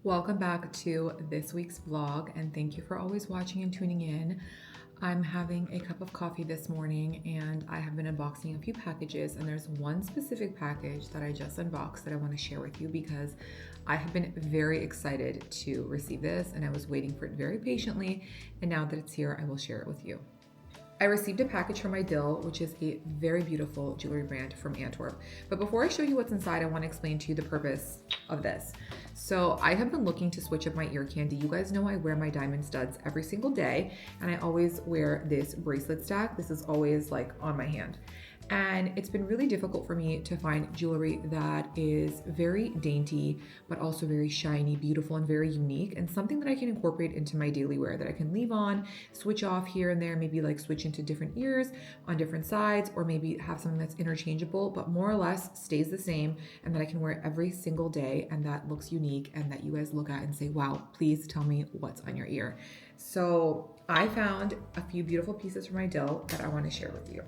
Welcome back to this week's vlog, and thank you for always watching and tuning in. I'm having a cup of coffee this morning and I have been unboxing a few packages, and there's one specific package that I just unboxed that I want to share with you because I have been very excited to receive this and I was waiting for it very patiently, and now that it's here I will share it with you. I received a package from IDYL, which is a very beautiful jewelry brand from Antwerp. But before I show you what's inside, I want to explain to you the purpose of this. So I have been looking to switch up my ear candy. You guys know I wear my diamond studs every single day, and I always wear this bracelet stack. This is always like on my hand. And it's been really difficult for me to find jewelry that is very dainty, but also very shiny, beautiful, and very unique, and something that I can incorporate into my daily wear that I can leave on, switch off here and there, maybe like switch into different ears on different sides, or maybe have something that's interchangeable, but more or less stays the same, and that I can wear every single day, and that looks unique, and that you guys look at and say, wow, please tell me what's on your ear. So I found a few beautiful pieces from IDYL that I want to share with you.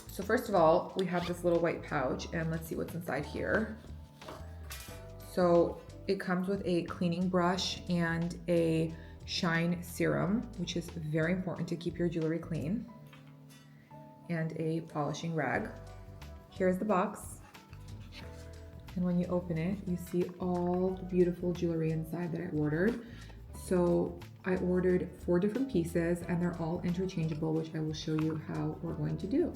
So first of all, we have this little white pouch, and let's see what's inside here. So it comes with a cleaning brush and a shine serum, which is very important to keep your jewelry clean, and a polishing rag. Here's the box. And when you open it, you see all the beautiful jewelry inside that I ordered. So I ordered 4 different pieces, and they're all interchangeable, which I will show you how we're going to do.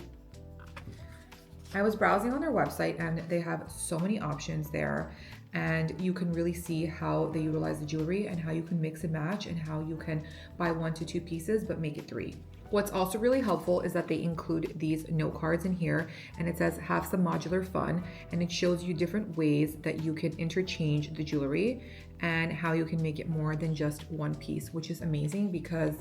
I was browsing on their website and they have so many options there, and you can really see how they utilize the jewelry and how you can mix and match and how you can buy 1 to 2 pieces but make it 3. What's also really helpful is that they include these note cards in here, and it says have some modular fun, and it shows you different ways that you can interchange the jewelry and how you can make it more than just 1 piece, which is amazing because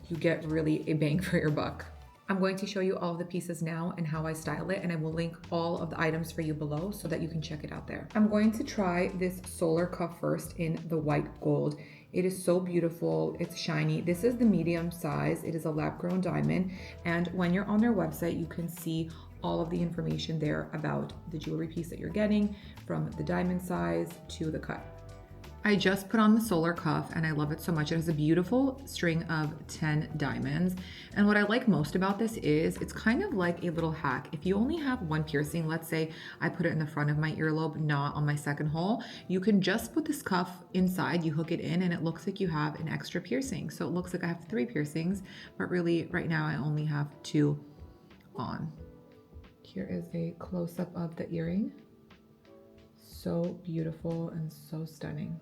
you get really a bang for your buck. I'm going to show you all of the pieces now and how I style it, and I will link all of the items for you below so that you can check it out there. I'm going to try this solar cuff first in the white gold. It is so beautiful, it's shiny. This is the medium size. It is a lab-grown diamond, and when you're on their website, you can see all of the information there about the jewelry piece that you're getting, from the diamond size to the cut. I just put on the solar cuff and I love it so much. It has a beautiful string of 10 diamonds. And what I like most about this is it's kind of like a little hack. If you only have 1 piercing, let's say I put it in the front of my earlobe, not on my second hole, you can just put this cuff inside, you hook it in, and it looks like you have an extra piercing. So it looks like I have 3 piercings, but really right now I only have 2 on. Here is a close-up of the earring. So beautiful and so stunning.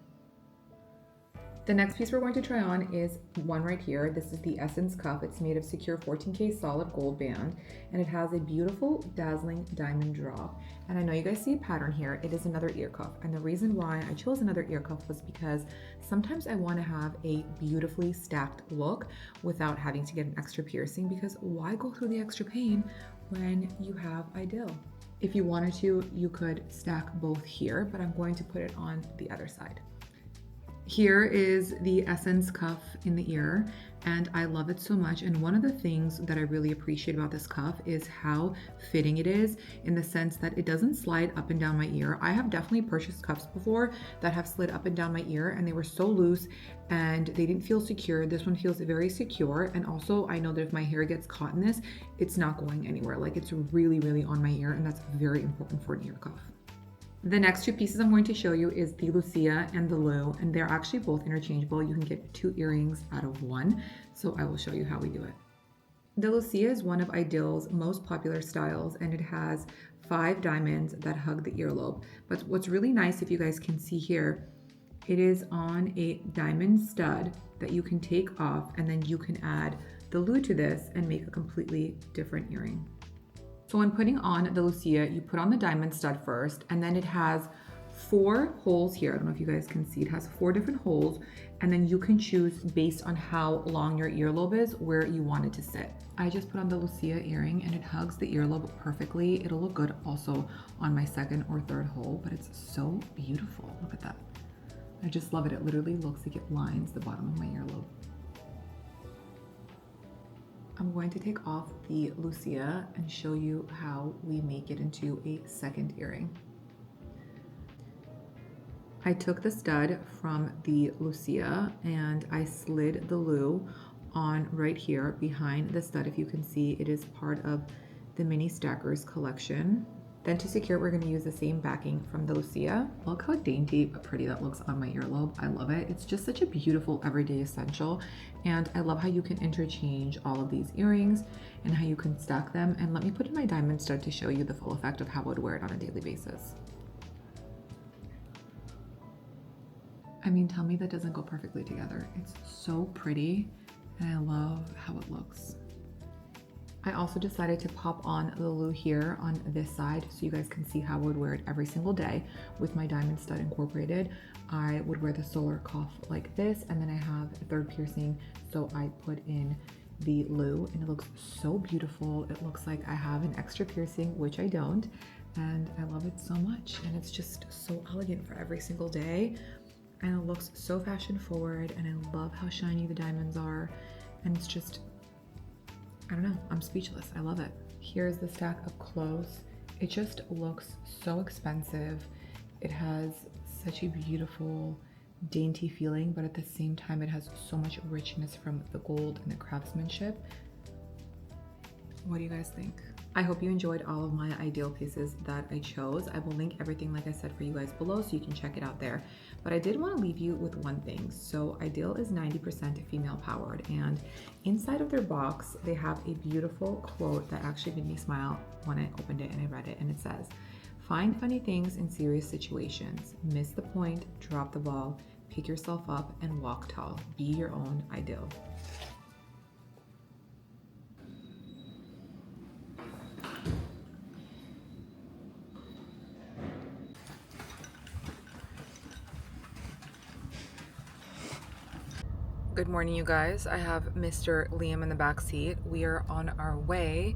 The next piece we're going to try on is one right here. This is the Essence cuff. It's made of secure 14K solid gold band, and it has a beautiful dazzling diamond drop. And I know you guys see a pattern here. It is another ear cuff. And the reason why I chose another ear cuff was because sometimes I want to have a beautifully stacked look without having to get an extra piercing, because why go through the extra pain when you have IDYL? If you wanted to, you could stack both here, but I'm going to put it on the other side. Here is the Essence cuff in the ear, and I love it so much. And one of the things that I really appreciate about this cuff is how fitting it is, in the sense that it doesn't slide up and down my ear. I have definitely purchased cuffs before that have slid up and down my ear, and they were so loose and they didn't feel secure. This one feels very secure, and also I know that if my hair gets caught in this, it's not going anywhere. Like, it's really, really on my ear, and that's very important for an ear cuff. The next 2 pieces I'm going to show you is the Lucia and the Lou, and they're actually both interchangeable. You can get 2 earrings out of 1, so I will show you how we do it. The Lucia is one of IDYL's most popular styles, and it has 5 diamonds that hug the earlobe. But what's really nice, if you guys can see here, it is on a diamond stud that you can take off, and then you can add the Lou to this and make a completely different earring. So when putting on the Lucia, you put on the diamond stud first, and then it has 4 holes here. I don't know if you guys can see. It has 4 different holes, and then you can choose based on how long your earlobe is where you want it to sit. I just put on the Lucia earring, and it hugs the earlobe perfectly. It'll look good also on my 2nd or 3rd hole, but it's so beautiful. Look at that. I just love it. It literally looks like it lines the bottom of my earlobe. I'm going to take off the Lucia and show you how we make it into a 2nd earring. I took the stud from the Lucia and I slid the Lu on right here behind the stud. If you can see, it is part of the mini stackers collection. Then to secure, we're going to use the same backing from the Lucia. Look how dainty but pretty that looks on my earlobe. I love it. It's just such a beautiful everyday essential. And I love how you can interchange all of these earrings and how you can stack them. And let me put in my diamond stud to show you the full effect of how I would wear it on a daily basis. I mean, tell me that doesn't go perfectly together. It's so pretty and I love how it looks. I also decided to pop on the Lu here on this side so you guys can see how I would wear it every single day with my diamond stud incorporated. I would wear the solar cuff like this, and then I have a third piercing, so I put in the Lu and it looks so beautiful. It looks like I have an extra piercing, which I don't, and I love it so much. And it's just so elegant for every single day, and it looks so fashion forward, and I love how shiny the diamonds are, and it's just, I don't know, I'm speechless. I love it. Here's the stack up close. It just looks so expensive. It has such a beautiful, dainty feeling, but at the same time, it has so much richness from the gold and the craftsmanship. What do you guys think? I hope you enjoyed all of my IDYL pieces that I chose. I will link everything, like I said, for you guys below so you can check it out there. But I did want to leave you with one thing. So IDYL is 90% female powered, and inside of their box, they have a beautiful quote that actually made me smile when I opened it and I read it. And it says, "Find funny things in serious situations. Miss the point, drop the ball, pick yourself up and walk tall. Be your own IDYL." Good morning, you guys. I have Mr. Liam in the back seat. We are on our way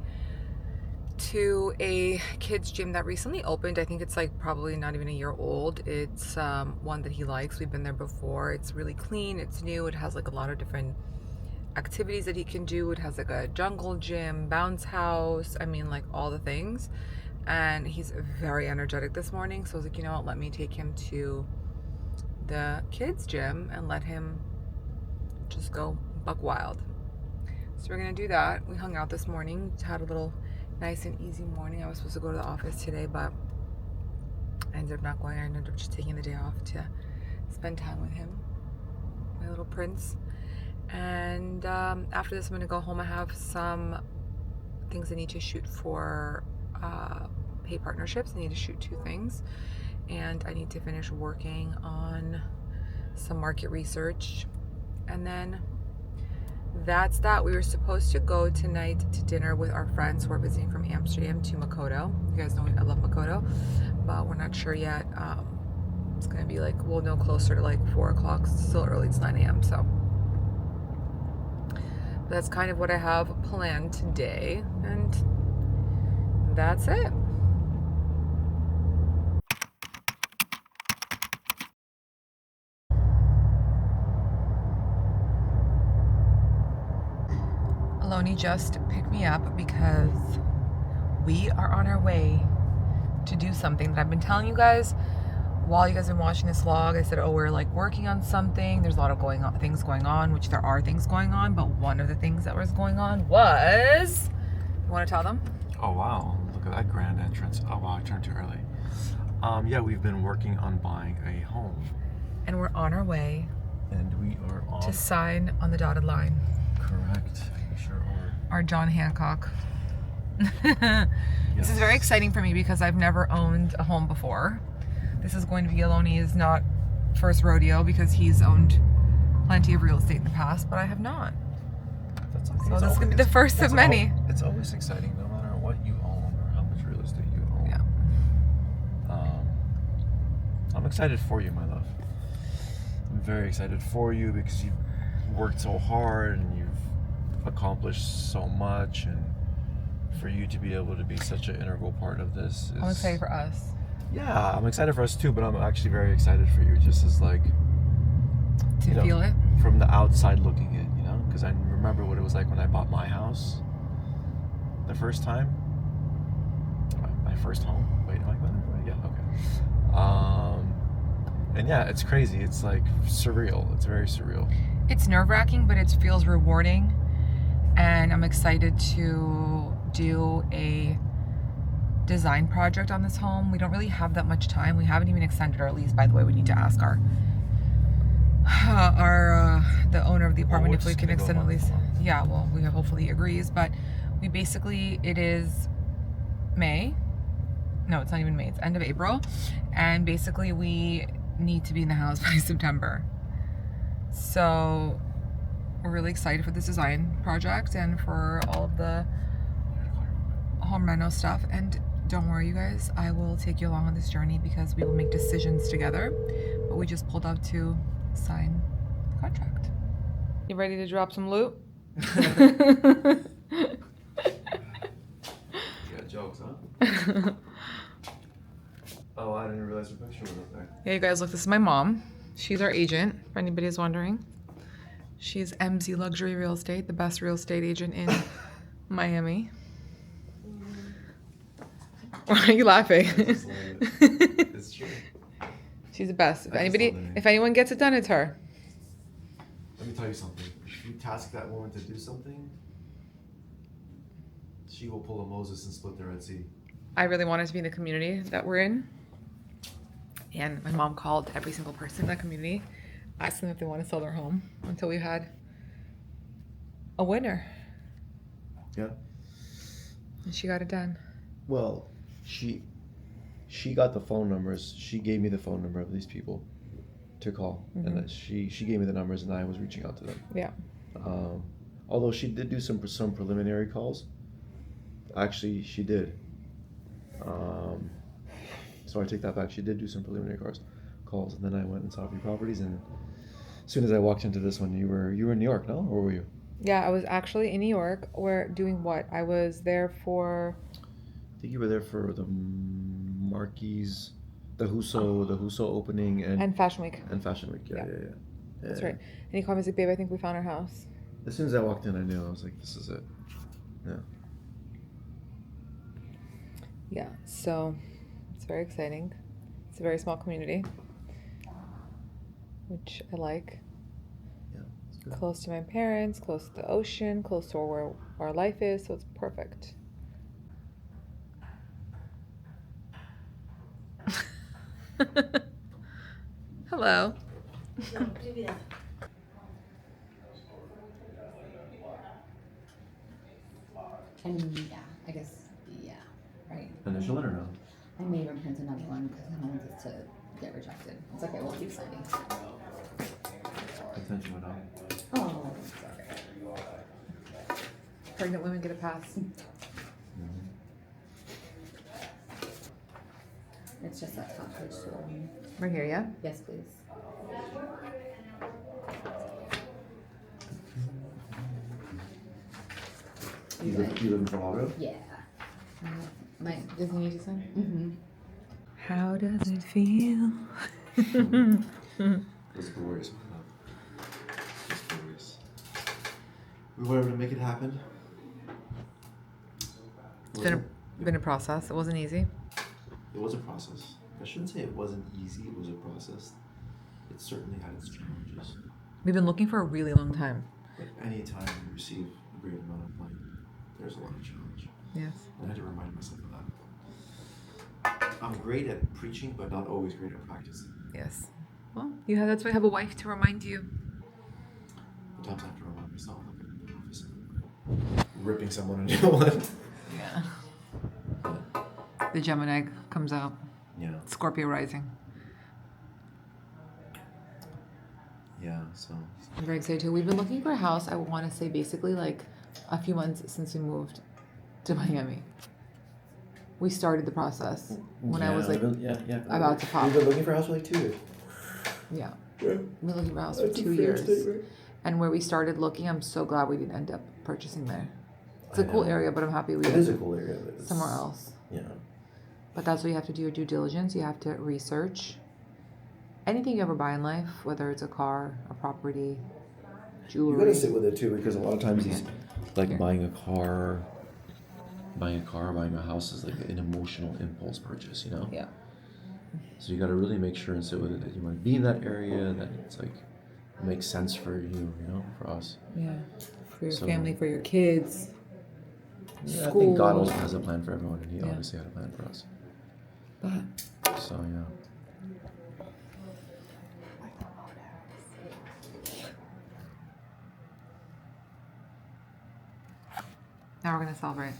to a kids gym that recently opened. I think it's like probably not even a year old. It's one that he likes. We've been there before. It's really clean. It's new. It has like a lot of different activities that he can do. It has like a jungle gym, bounce house. I mean, like all the things. And he's very energetic this morning. So I was like, you know what? Let me take him to the kids gym and let him just go buck wild. So we're gonna do that. We hung out this morning, had a little nice and easy morning. I was supposed to go to the office today, but I ended up not going. I ended up just taking the day off to spend time with him, my little prince. And after this, I'm gonna go home. I have some things I need to shoot for pay partnerships. I need to shoot 2 things, and I need to finish working on some market research. And then that's that. We were supposed to go tonight to dinner with our friends who are visiting from Amsterdam to Makoto. You guys know I love Makoto, but we're not sure yet. It's gonna be like, we'll know closer to like 4 o'clock. It's still early, it's 9 a.m. So that's kind of what I have planned today, and that's it. Aloni just picked me up because we are on our way to do something that I've been telling you guys while you guys have been watching this vlog. I said, oh, we're like working on something. There's a lot of things going on, which there are things going on, but one of the things that was going on was, you want to tell them? Oh wow, look at that grand entrance. Oh wow, I turned too early. Yeah, we've been working on buying a home. And we're on our way. And we are on to sign on the dotted line. Correct. We sure are. Our John Hancock. Yes. This is very exciting for me because I've never owned a home before. This is going to be Aloni's not first rodeo because he's owned plenty of real estate in the past, but I have not. That's okay. So this is going to be the first of many. It's always exciting no matter what you own or how much real estate you own. Yeah. I'm excited for you, my love. I'm very excited for you because you've worked so hard and you've accomplished so much, and for you to be able to be such an integral part of this is... I'm excited for us. Yeah, I'm excited for us too, but I'm actually very excited for you, just as like... To feel it? From the outside looking in, you know? Because I remember what it was like when I bought my house the first time. My first home. Wait, am I going? Yeah, okay. And yeah, it's crazy. It's like surreal. It's very surreal. It's nerve-wracking, but it feels rewarding. And I'm excited to do a design project on this home. We don't really have that much time. We haven't even extended our lease, by the way. We need to ask the owner of the apartment if we can extend the lease. Yeah, well, we hopefully he agrees, but we basically, it is May. No, it's not even May. It's end of April. And basically we need to be in the house by September. So we're really excited for this design project and for all of the home reno stuff. And don't worry, you guys, I will take you along on this journey because we will make decisions together. But we just pulled up to sign the contract. You ready to drop some loot? You got jokes, huh? Oh, I didn't realize your picture was up there. Yeah, you guys, look, this is my mom. She's our agent, if anybody's wondering. She's MZ Luxury Real Estate, the best real estate agent in Miami. Why are you laughing? It's true. She's the best. If anyone gets it done, it's her. Let me tell you something. If you task that woman to do something, she will pull a Moses and split the Red Sea. I really wanted to be in the community that we're in. And my mom called every single person in that community, asked them if they want to sell their home until we had a winner. Yeah. And she got it done. Well, she got the phone numbers. She gave me the phone number of these people to call, and then she gave me the numbers, and I was reaching out to them. Yeah. Although she did do some preliminary calls. Actually, she did. So I take that back. She did do some preliminary calls, and then I went and saw a few properties. And as soon as I walked into this one, you were in New York, no? Or were you? Yeah, I was actually in New York. We're doing what? I was there for. I think you were there for the Marquis, the Huso opening and Fashion Week. And Fashion Week, yeah. That's right. And he called me, he's like, babe, I think we found our house. As soon as I walked in, I knew. I was like, this is it. Yeah. Yeah, so it's very exciting. It's a very small community, which I like. Yeah, it's good. Close to my parents, close to the ocean, close to where our life is, so it's perfect. Hello. And yeah, I guess, yeah, right. Initial it or no? I may even print another one because I don't want it to get rejected. It's okay, we'll keep signing. Attention went up. Oh, sorry. Pregnant women get a pass. It's just that top page too. Right here, yeah? Yes, please. You live in Fort Lauderdale? Yeah. Does he need to sign? Mm-hmm. How does it feel? It's glorious. It's glorious. We were able to make it happen. It's been a process. It wasn't easy. It was a process. I shouldn't say it wasn't easy. It was a process. It certainly had its challenges. We've been looking for a really long time. But any time you receive a great amount of money, there's a lot of challenge. Yes. And I had to remind myself of that. I'm great at preaching, but not always great at practicing. Yes. Well, that's why I have a wife to remind you. Sometimes I have to remind myself, like in the office, ripping someone a new one. Yeah. The Gemini comes out. Yeah. Scorpio rising. Yeah, so. I'm very excited too. We've been looking for a house, I want to say basically like a few months since we moved to Miami. We started the process when I was like about to pop. We've been looking for a house for like 2 years. Yeah. We've been looking for a house for 2 years. And where we started looking, I'm so glad we didn't end up purchasing there. It's a cool area, but I'm happy we It is a cool area. But somewhere else. Yeah. But that's what you have to do, your due diligence. You have to research anything you ever buy in life, whether it's a car, a property, jewelry. You gotta sit with it too, because a lot of times these, like buying a car, buying a house is like an emotional impulse purchase, you know? Yeah. So you got to really make sure and sit with it that you want to be in that area, that it's like it makes sense for you, you know, for us. Yeah. For your So- family, for your kids. Yeah, I School. think God also has a plan for everyone, and He Yeah. obviously had a plan for us. But So yeah. now we're gonna celebrate.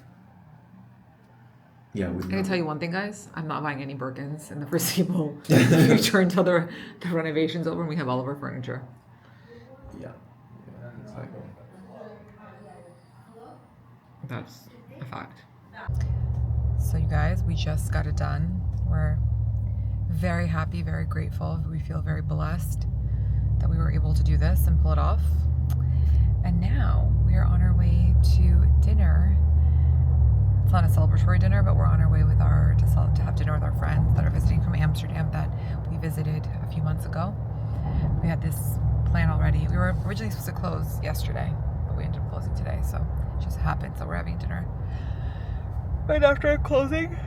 Yeah, we I'm gonna tell you one thing, guys. I'm not buying any Birkins in the foreseeable future until the renovation's over and we have all of our furniture. Yeah. Yeah, exactly. That's a fact. So you guys, we just got it done. We're very happy, very grateful. We feel very blessed that we were able to do this and pull it off. And now we are on our way to dinner. It's not a celebratory dinner, but we're on our way with to have dinner with our friends that are visiting from Amsterdam that we visited a few months ago. We had this plan already. We were originally supposed to close yesterday, but we ended up closing today, so it just happened. So we're having dinner right after our closing.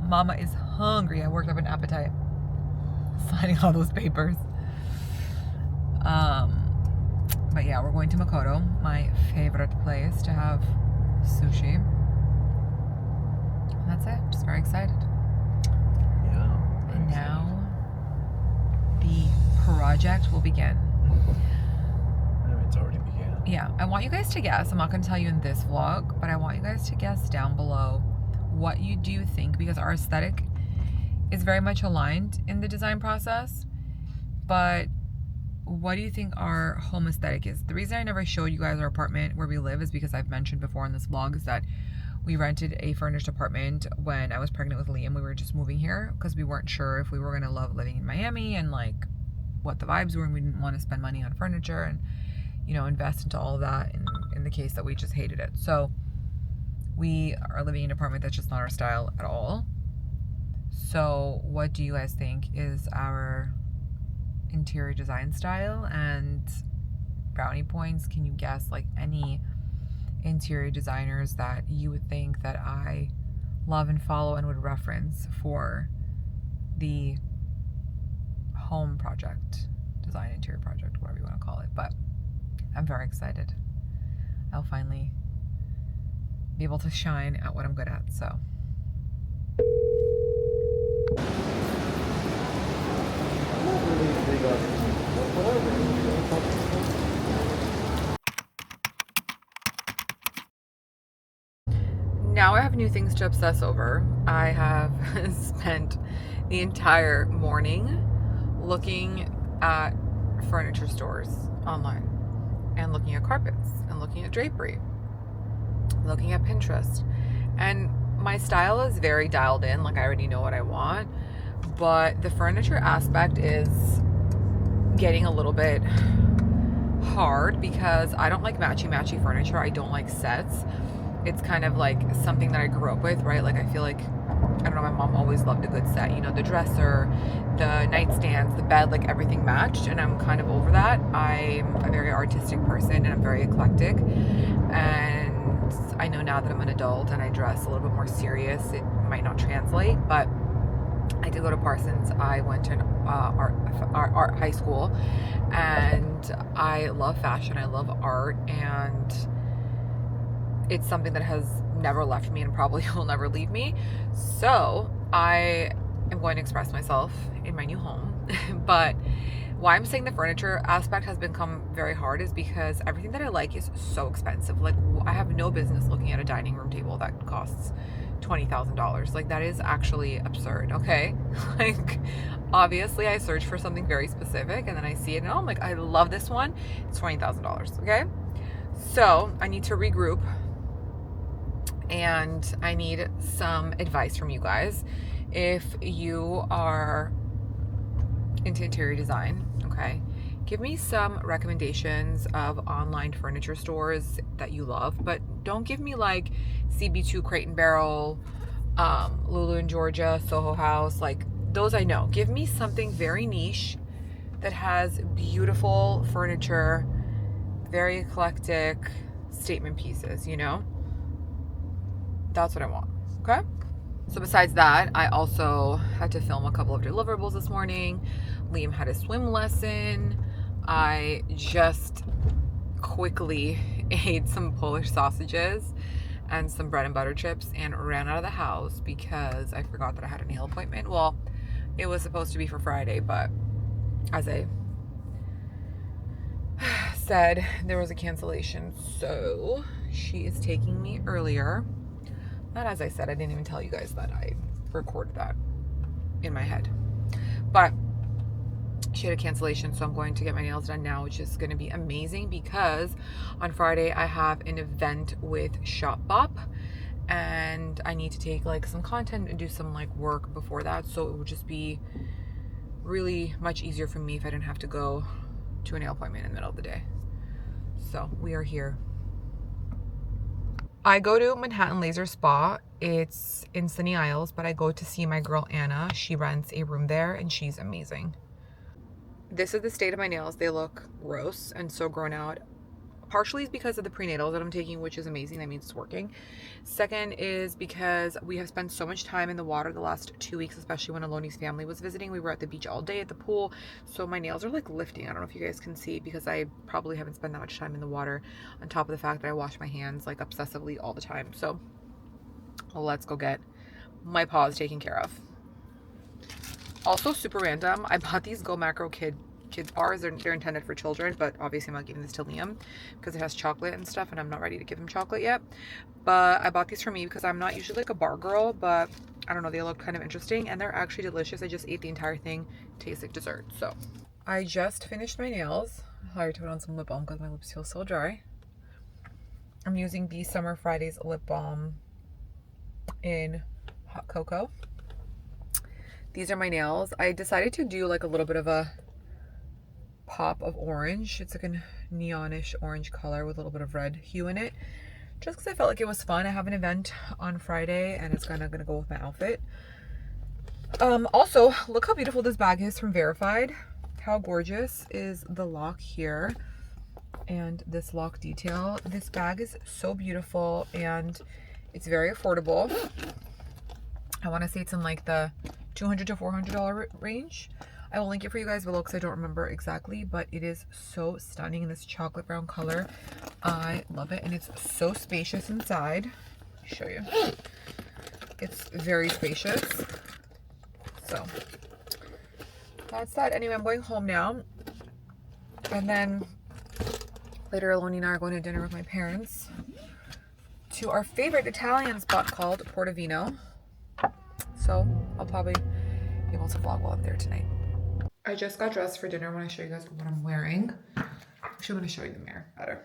Mama is hungry. I worked up an appetite signing all those papers. But yeah, we're going to Makoto, my favorite place to have sushi. And that's it. Just very excited. Yeah. And now the project will begin. I mean, it's already began. Yeah, I want you guys to guess. I'm not going to tell you in this vlog, but I want you guys to guess down below what you do think, because our aesthetic is very much aligned in the design process. But what do you think our home aesthetic is? The reason I never showed you guys our apartment where we live is because I've mentioned before in this vlog is that we rented a furnished apartment when I was pregnant with Liam. We were just moving here because we weren't sure if we were going to love living in Miami and like what the vibes were, and we didn't want to spend money on furniture and, you know, invest into all of that in the case that we just hated it. So we are living in an apartment that's just not our style at all. So what do you guys think is our interior design style? And brownie points, can you guess like any interior designers that you would think that I love and follow and would reference for the home project, design interior project, whatever you want to call it? But I'm very excited. I'll finally be able to shine at what I'm good at. So now I have new things to obsess over. I have spent the entire morning looking at furniture stores online and looking at carpets and looking at drapery, looking at Pinterest. And my style is very dialed in, like I already know what I want, but the furniture aspect is getting a little bit hard because I don't like matchy furniture. I don't like sets. It's kind of like something that I grew up with, right? Like I feel like, I don't know, my mom always loved a good set, you know, the dresser, the nightstands, the bed, like everything matched, and I'm kind of over that. I'm a very artistic person and I'm very eclectic, and I know now that I'm an adult and I dress a little bit more serious, it might not translate, but I did go to Parsons. I went to an art high school, and I love fashion, I love art, and it's something that has never left me and probably will never leave me. So I am going to express myself in my new home. But why I'm saying the furniture aspect has become very hard is because everything that I like is so expensive. Like I have no business looking at a dining room table that costs $20,000. Like that is actually absurd. Okay. Like obviously I search for something very specific and then I see it and I'm like, I love this one. It's $20,000. Okay. So I need to regroup, and I need some advice from you guys. If you are into interior design, okay, give me some recommendations of online furniture stores that you love, but don't give me like CB2 Crate and Barrel, Lulu in Georgia, Soho House, like those I know. Give me something very niche that has beautiful furniture, very eclectic statement pieces, you know? That's what I want, okay? So besides that, I also had to film a couple of deliverables this morning. Liam had a swim lesson. I just quickly ate some Polish sausages and some bread and butter chips and ran out of the house because I forgot that I had a nail appointment. Well, it was supposed to be for Friday, but as I said, there was a cancellation, so she is taking me earlier. Not as I said, I didn't even tell you guys that I recorded that in my head. But she had a cancellation, so I'm going to get my nails done now, which is going to be amazing because on Friday I have an event with Shopbop and I need to take like some content and do some like work before that, so it would just be really much easier for me if I didn't have to go to a nail appointment in the middle of the day. So we are here. I go to Manhattan Laser Spa. It's in Sunny Isles, but I go to see my girl Anna. She rents a room there and she's amazing. This is the state of my nails. They look gross and so grown out. Partially is because of the prenatals that I'm taking, which is amazing. That means it's working. Second is because we have spent so much time in the water the last 2 weeks, especially when Aloni's family was visiting. We were at the beach all day at the pool. So my nails are like lifting. I don't know if you guys can see because I probably haven't spent that much time in the water, on top of the fact that I wash my hands like obsessively all the time. So let's go get my paws taken care of. Also super random, I bought these Go Macro kids bars. They're intended for children, but obviously I'm not giving this to Liam because it has chocolate and stuff and I'm not ready to give him chocolate yet. But I bought these for me because I'm not usually like a bar girl, but I don't know, they look kind of interesting and they're actually delicious. I just ate the entire thing. Tastes like dessert. So I just finished my nails. I had to put on some lip balm because my lips feel so dry. I'm using the Summer Fridays lip balm in hot cocoa. These are my nails. I decided to do like a little bit of a pop of orange. It's like a neonish orange color with a little bit of red hue in it, just because I felt like it was fun. I have an event on Friday and it's kind of gonna go with my outfit. Also, look how beautiful this bag is from Verified. How gorgeous is the lock here and this lock detail. This bag is so beautiful and it's very affordable. I want to say it's in like the $200 to $400 range. I will link it for you guys below because I don't remember exactly, but it is so stunning in this chocolate brown color. I love it and it's so spacious inside. Let me show you. It's very spacious. So that's that. Anyway, I'm going home now. And then later Aloni and I are going to dinner with my parents to our favorite Italian spot called Portofino. So I'll probably be able to vlog while I'm there tonight. I just got dressed for dinner. I want to show you guys what I'm wearing. Actually, I'm going to show you the mirror better.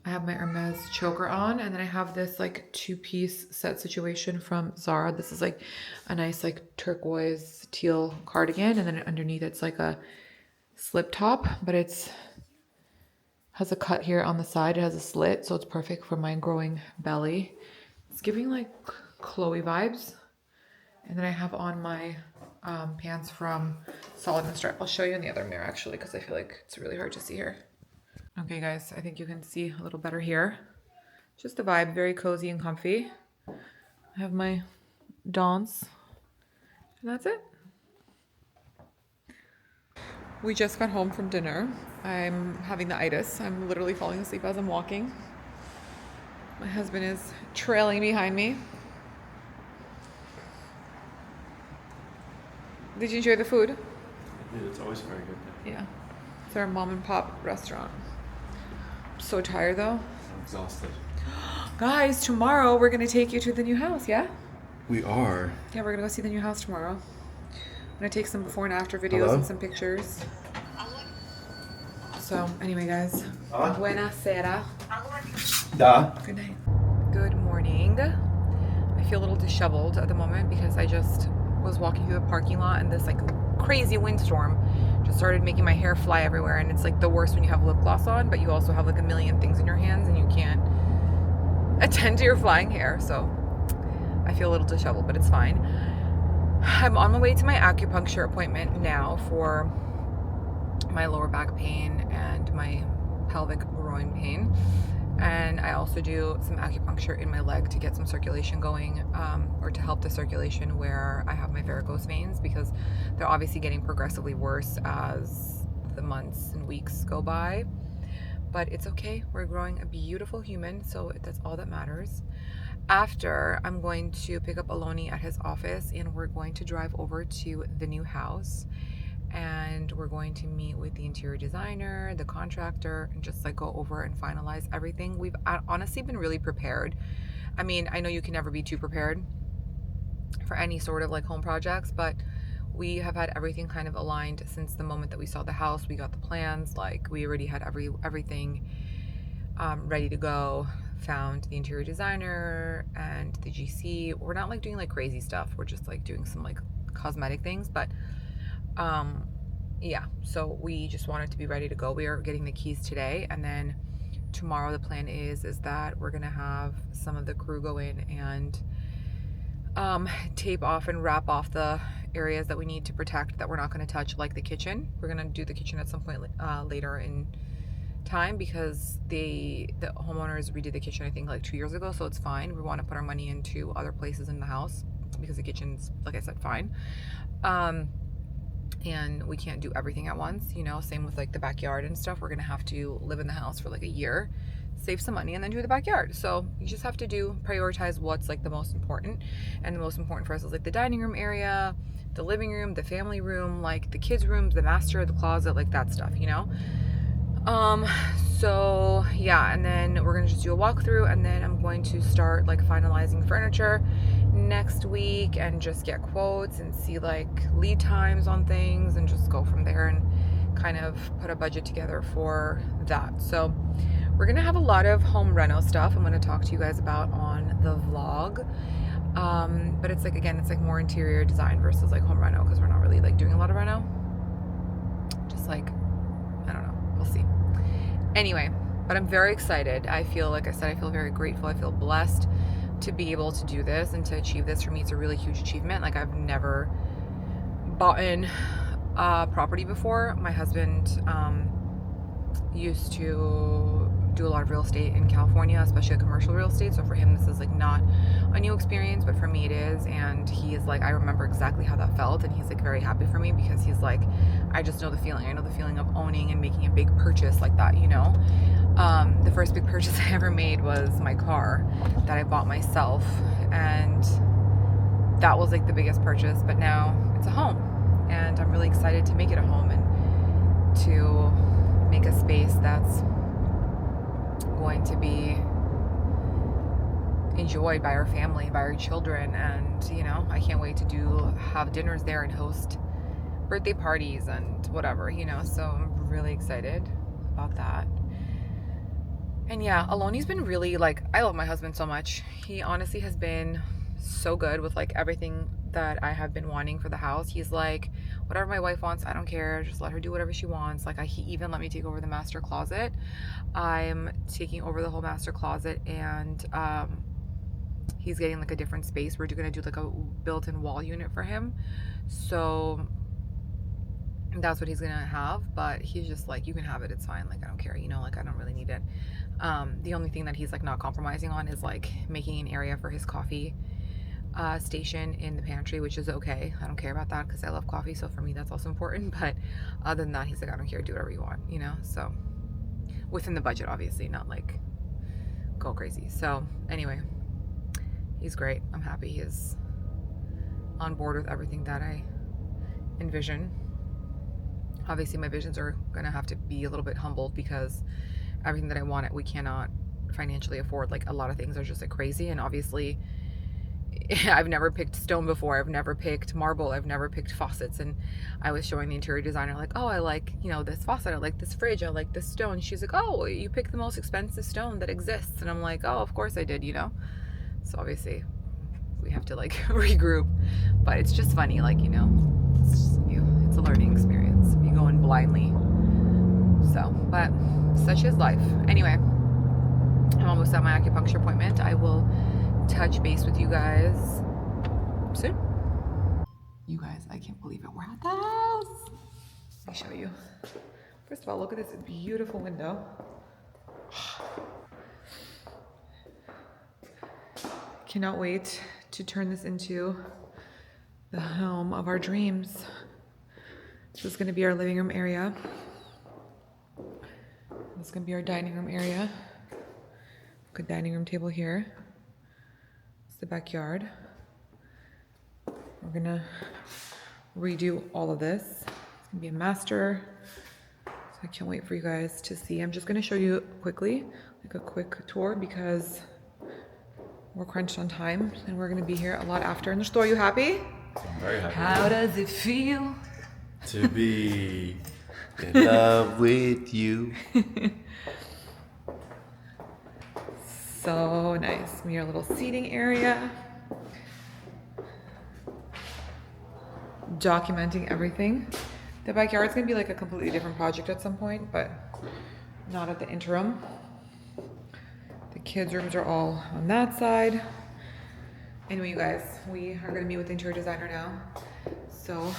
I have my Hermes choker on, and then I have this like two-piece set situation from Zara. This is like a nice like turquoise teal cardigan, and then underneath it's like a slip top, but it's has a cut here on the side. It has a slit, so it's perfect for my growing belly. It's giving like Chloe vibes. And then I have on my pants from Solid and Stripe. I'll show you in the other mirror actually because I feel like it's really hard to see here. Okay guys, I think you can see a little better here. Just a vibe, very cozy and comfy. I have my dons and that's it. We just got home from dinner. I'm having the itis. I'm literally falling asleep as I'm walking. My husband is trailing behind me. Did you enjoy the food? Yeah, it's always very good. Yeah. It's our mom and pop restaurant. I'm so tired though. I'm exhausted. Guys, tomorrow we're gonna take you to the new house, yeah? We are. Yeah, we're gonna go see the new house tomorrow. I'm gonna take some before and after videos Hello? and some pictures. So anyway guys, buena sera. Da. Good night. Good morning. I feel a little disheveled at the moment because I just was walking through the parking lot and this like crazy windstorm just started making my hair fly everywhere, and it's like the worst when you have lip gloss on but you also have like a million things in your hands and you can't attend to your flying hair, so I feel a little disheveled, but it's fine. I'm on my way to my acupuncture appointment now for my lower back pain and my pelvic groin pain, And I also do some acupuncture in my leg to get some circulation going, or to help the circulation where I have my varicose veins, because they're obviously getting progressively worse as the months and weeks go by. But it's okay. We're growing a beautiful human, so that's all that matters. After, I'm going to pick up Aloni at his office, and we're going to drive over to the new house, and we're going to meet with the interior designer, the contractor, and just like go over and finalize everything. We've honestly been really prepared. I mean, I know you can never be too prepared for any sort of like home projects, but we have had everything kind of aligned since the moment that we saw the house. We got the plans, like we already had everything ready to go. Found the interior designer and the GC. We're not like doing like crazy stuff. We're just like doing some like cosmetic things, but yeah, so we just wanted to be ready to go. We are getting the keys today, and then tomorrow the plan is that we're gonna have some of the crew go in and tape off and wrap off the areas that we need to protect that we're not going to touch, like the kitchen. We're going to do the kitchen at some point later in time, because the homeowners redid the kitchen I think like 2 years ago, so it's fine. We want to put our money into other places in the house because the kitchen's, like I said, fine. And we can't do everything at once, you know. Same with like the backyard and stuff. We're gonna have to live in the house for like a year, save some money, and then do the backyard. So you just have to prioritize what's like the most important. And the most important for us is like the dining room area, the living room, the family room, like the kids' rooms, the master, the closet, like that stuff, you know. So yeah, and then we're gonna just do a walkthrough, and then I'm going to start like finalizing furniture next week and just get quotes and see like lead times on things and just go from there and kind of put a budget together for that. So we're gonna have a lot of home reno stuff I'm gonna talk to you guys about on the vlog. But it's like, again, it's like more interior design versus like home reno, because we're not really like doing a lot of reno. Just like, I don't know, we'll see. Anyway, but I'm very excited. I feel, like I said, I feel very grateful. I feel blessed to be able to do this and to achieve this. For me, it's a really huge achievement. Like, I've never bought in property before. My husband used to do a lot of real estate in California, especially commercial real estate. So for him, this is like not a new experience, but for me it is. And he is like, I remember exactly how that felt. And he's like very happy for me, because he's like, I just know the feeling. I know the feeling of owning and making a big purchase like that, you know. The first big purchase I ever made was my car that I bought myself. And that was like the biggest purchase, but now it's a home. And I'm really excited to make it a home and to make a space that's going to be enjoyed by our family, by our children. And you know, I can't wait to have dinners there and host birthday parties and whatever, you know. So I'm really excited about that. And yeah, Aloni's been really like, I love my husband so much. He honestly has been so good with like everything that I have been wanting for the house. He's like, whatever my wife wants, I don't care, just let her do whatever she wants. Like, he even let me take over the master closet. I'm taking over the whole master closet, and he's getting like a different space. We're gonna do like a built-in wall unit for him, so that's what he's gonna have. But he's just like, you can have it, it's fine, like I don't care, you know, like I don't really need it. The only thing that he's like not compromising on is like making an area for his coffee station in the pantry, which is okay. I don't care about that because I love coffee, so for me that's also important. But other than that, he's like, I don't care, do whatever you want, you know. So within the budget, obviously, not like go crazy. So anyway, he's great. I'm happy he is on board with everything that I envision. Obviously my visions are gonna have to be a little bit humbled, because everything that I want, we cannot financially afford. Like, a lot of things are just like crazy, and obviously I've never picked stone before. I've never picked marble. I've never picked faucets. And I was showing the interior designer, like, oh, I like, you know, this faucet. I like this fridge. I like this stone. She's like, oh, you picked the most expensive stone that exists. And I'm like, oh, of course I did, you know. So obviously we have to like regroup. But it's just funny, like, you know, it's a learning experience. You go in blindly. So, but such is life. Anyway, I'm almost at my acupuncture appointment. I will touch base with you guys soon. You guys, I can't believe it. We're at the house. Let me show you. First of all, look at this beautiful window. Cannot wait to turn this into the home of our dreams. This is gonna be our living room area. This is gonna be our dining room area. Good dining room table here. It's the backyard. We're gonna redo all of this. It's gonna be a master. So I can't wait for you guys to see. I'm just gonna show you quickly, like a quick tour, because we're crunched on time and we're gonna be here a lot after in the store. You happy? I'm very happy. How does it feel To be in love with you. So nice. We have a little seating area. Documenting everything. The backyard's gonna be like a completely different project at some point, but not at the interim. The kids' rooms are all on that side. Anyway, you guys, we are gonna meet with the interior designer now. So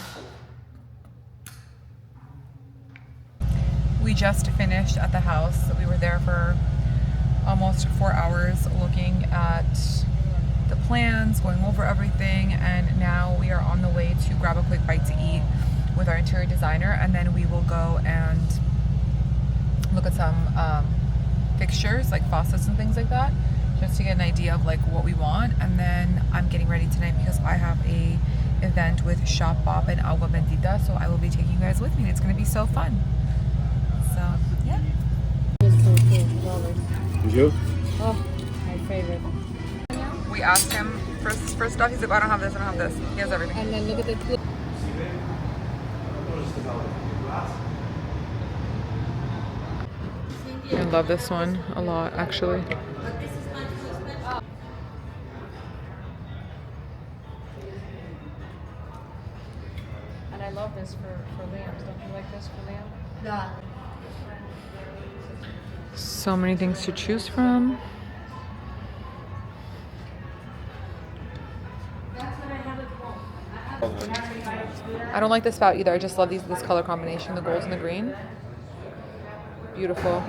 we just finished at the house. We were there for almost 4 hours looking at the plans, going over everything, and now we are on the way to grab a quick bite to eat with our interior designer, and then we will go and look at some fixtures like faucets and things like that, just to get an idea of like what we want. And then I'm getting ready tonight because I have a event with Shopbop and Agua Bendita, so I will be taking you guys with me. It's going to be so fun. So yeah. You? Oh, my favorite. We asked him for stuff. He's like, I don't have this, I don't have this. He has everything. And then look at the. I love this one a lot, actually. And I love this for lambs. Don't you like this for lamb? Yeah. So many things to choose from. I don't like the spout either. I just love this color combination, the gold and the green. Beautiful.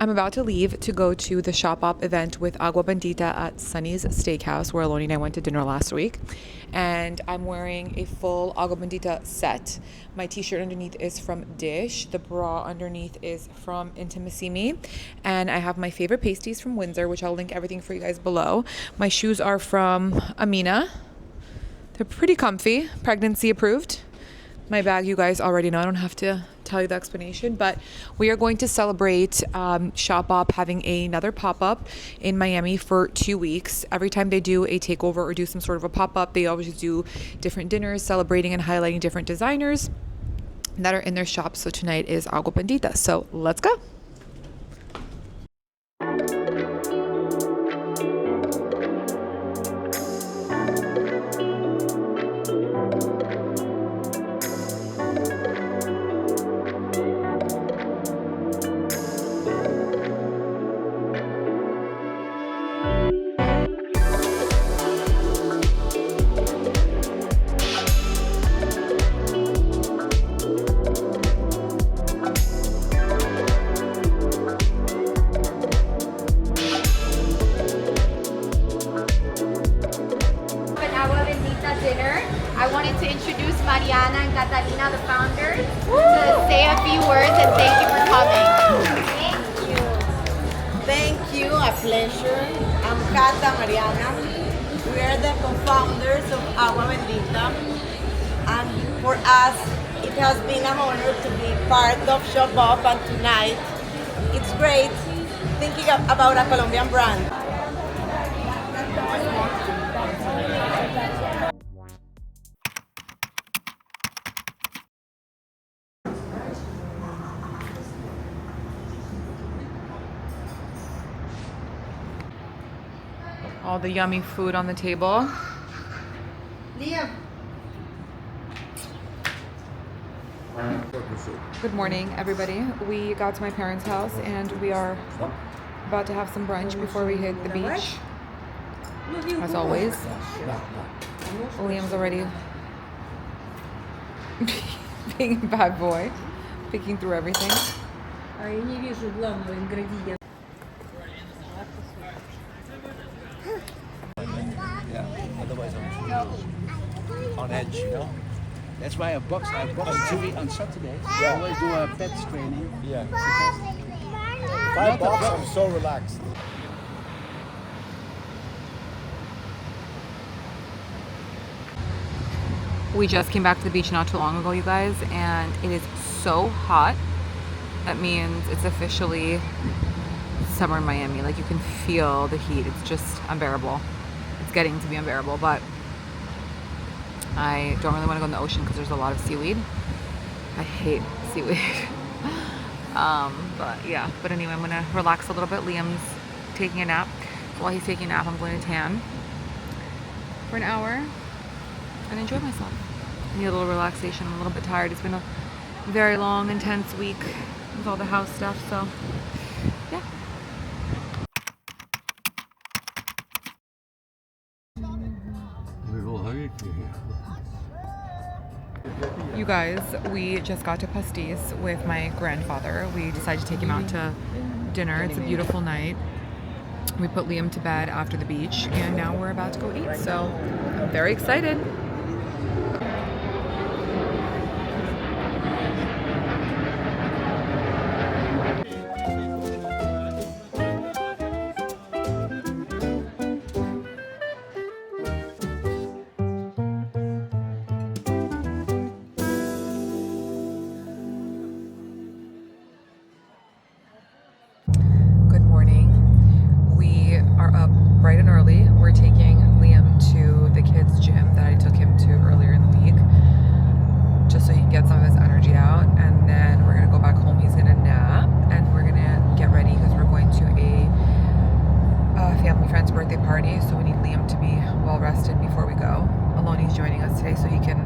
I'm about to leave to go to the Shopbop event with Agua Bendita at Sunny's Steakhouse, where Aloni and I went to dinner last week. And I'm wearing a full Agua Bendita set. My t-shirt underneath is from Dish. The bra underneath is from Intimacy Me. And I have my favorite pasties from Windsor, which I'll link everything for you guys below. My shoes are from Amina. They're pretty comfy, pregnancy approved. My bag, you guys already know. I don't have to tell you the explanation, but we are going to celebrate Shopbop having another pop-up in Miami for 2 weeks. Every time they do a takeover or do some sort of a pop-up, they always do different dinners celebrating and highlighting different designers that are in their shop. So tonight is Agua Bendita. So let's go. The founders to say a few words and thank you for coming. Thank you. Thank you, a pleasure. I'm Cata Mariana. We are the co-founders of Agua Bendita. And for us, it has been an honor to be part of Shopbop, and tonight it's great thinking about a Colombian brand. All the yummy food on the table. Liam. Good morning, everybody. We got to my parents' house and we are about to have some brunch before we hit the beach. As always. Liam's already being a bad boy, picking through everything. on edge, you know? That's why I box TV on Saturdays. I always do a pets training. Yeah. If I box, I'm so relaxed. We just came back to the beach not too long ago, you guys, and it is so hot. That means it's officially summer in Miami. Like, you can feel the heat. It's just unbearable. It's getting to be unbearable, but I don't really want to go in the ocean because there's a lot of seaweed. I hate seaweed. But yeah, but anyway, I'm gonna relax a little bit. Liam's taking a nap. While he's taking a nap, I'm going to tan for an hour and enjoy myself. I need a little relaxation. I'm a little bit tired. It's been a very long, intense week with all the house stuff, so yeah. You guys, we just got to Pastis with my grandfather. We decided to take him out to dinner. It's a beautiful night. We put Liam to bed after the beach, and now we're about to go eat, so I'm very excited. Bright and early. We're taking Liam to the kids' gym that I took him to earlier in the week, just so he can get some of his energy out, and then we're gonna go back home. He's gonna nap, and we're gonna get ready because we're going to a family friend's birthday party, so we need Liam to be well rested before we go. Aloni's joining us today so he can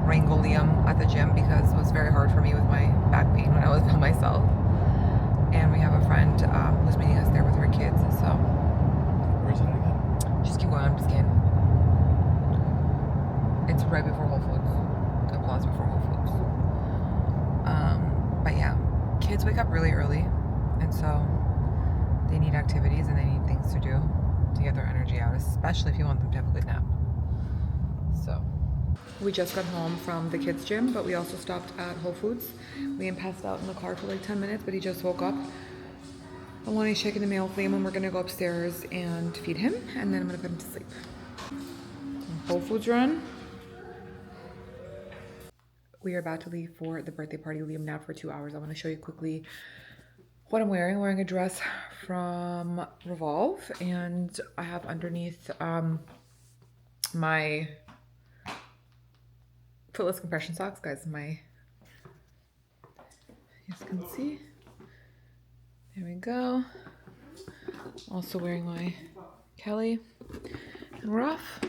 wrangle Liam at the gym because it was very hard for me with my back pain when I was by myself. And we have a friend who's meeting us there with her kids, so Where is it again? just keep going. I'm just kidding. It's right before Whole Foods. The plaza before Whole Foods. But yeah, kids wake up really early, and so they need activities and they need things to do to get their energy out, especially if you want them to have a good nap. So we just got home from the kids' gym, but we also stopped at Whole Foods. Liam passed out in the car for like 10 minutes, but he just woke up. Aloni's checking the mail for him, and we're gonna go upstairs and feed him, and then I'm gonna put him to sleep. Whole Foods run. We are about to leave for the birthday party. Liam napped for 2 hours. I want to show you quickly what I'm wearing. I'm wearing a dress from Revolve, and I have underneath my footless compression socks, guys. You guys can see. There we go. Also wearing my Kelly, and we're off.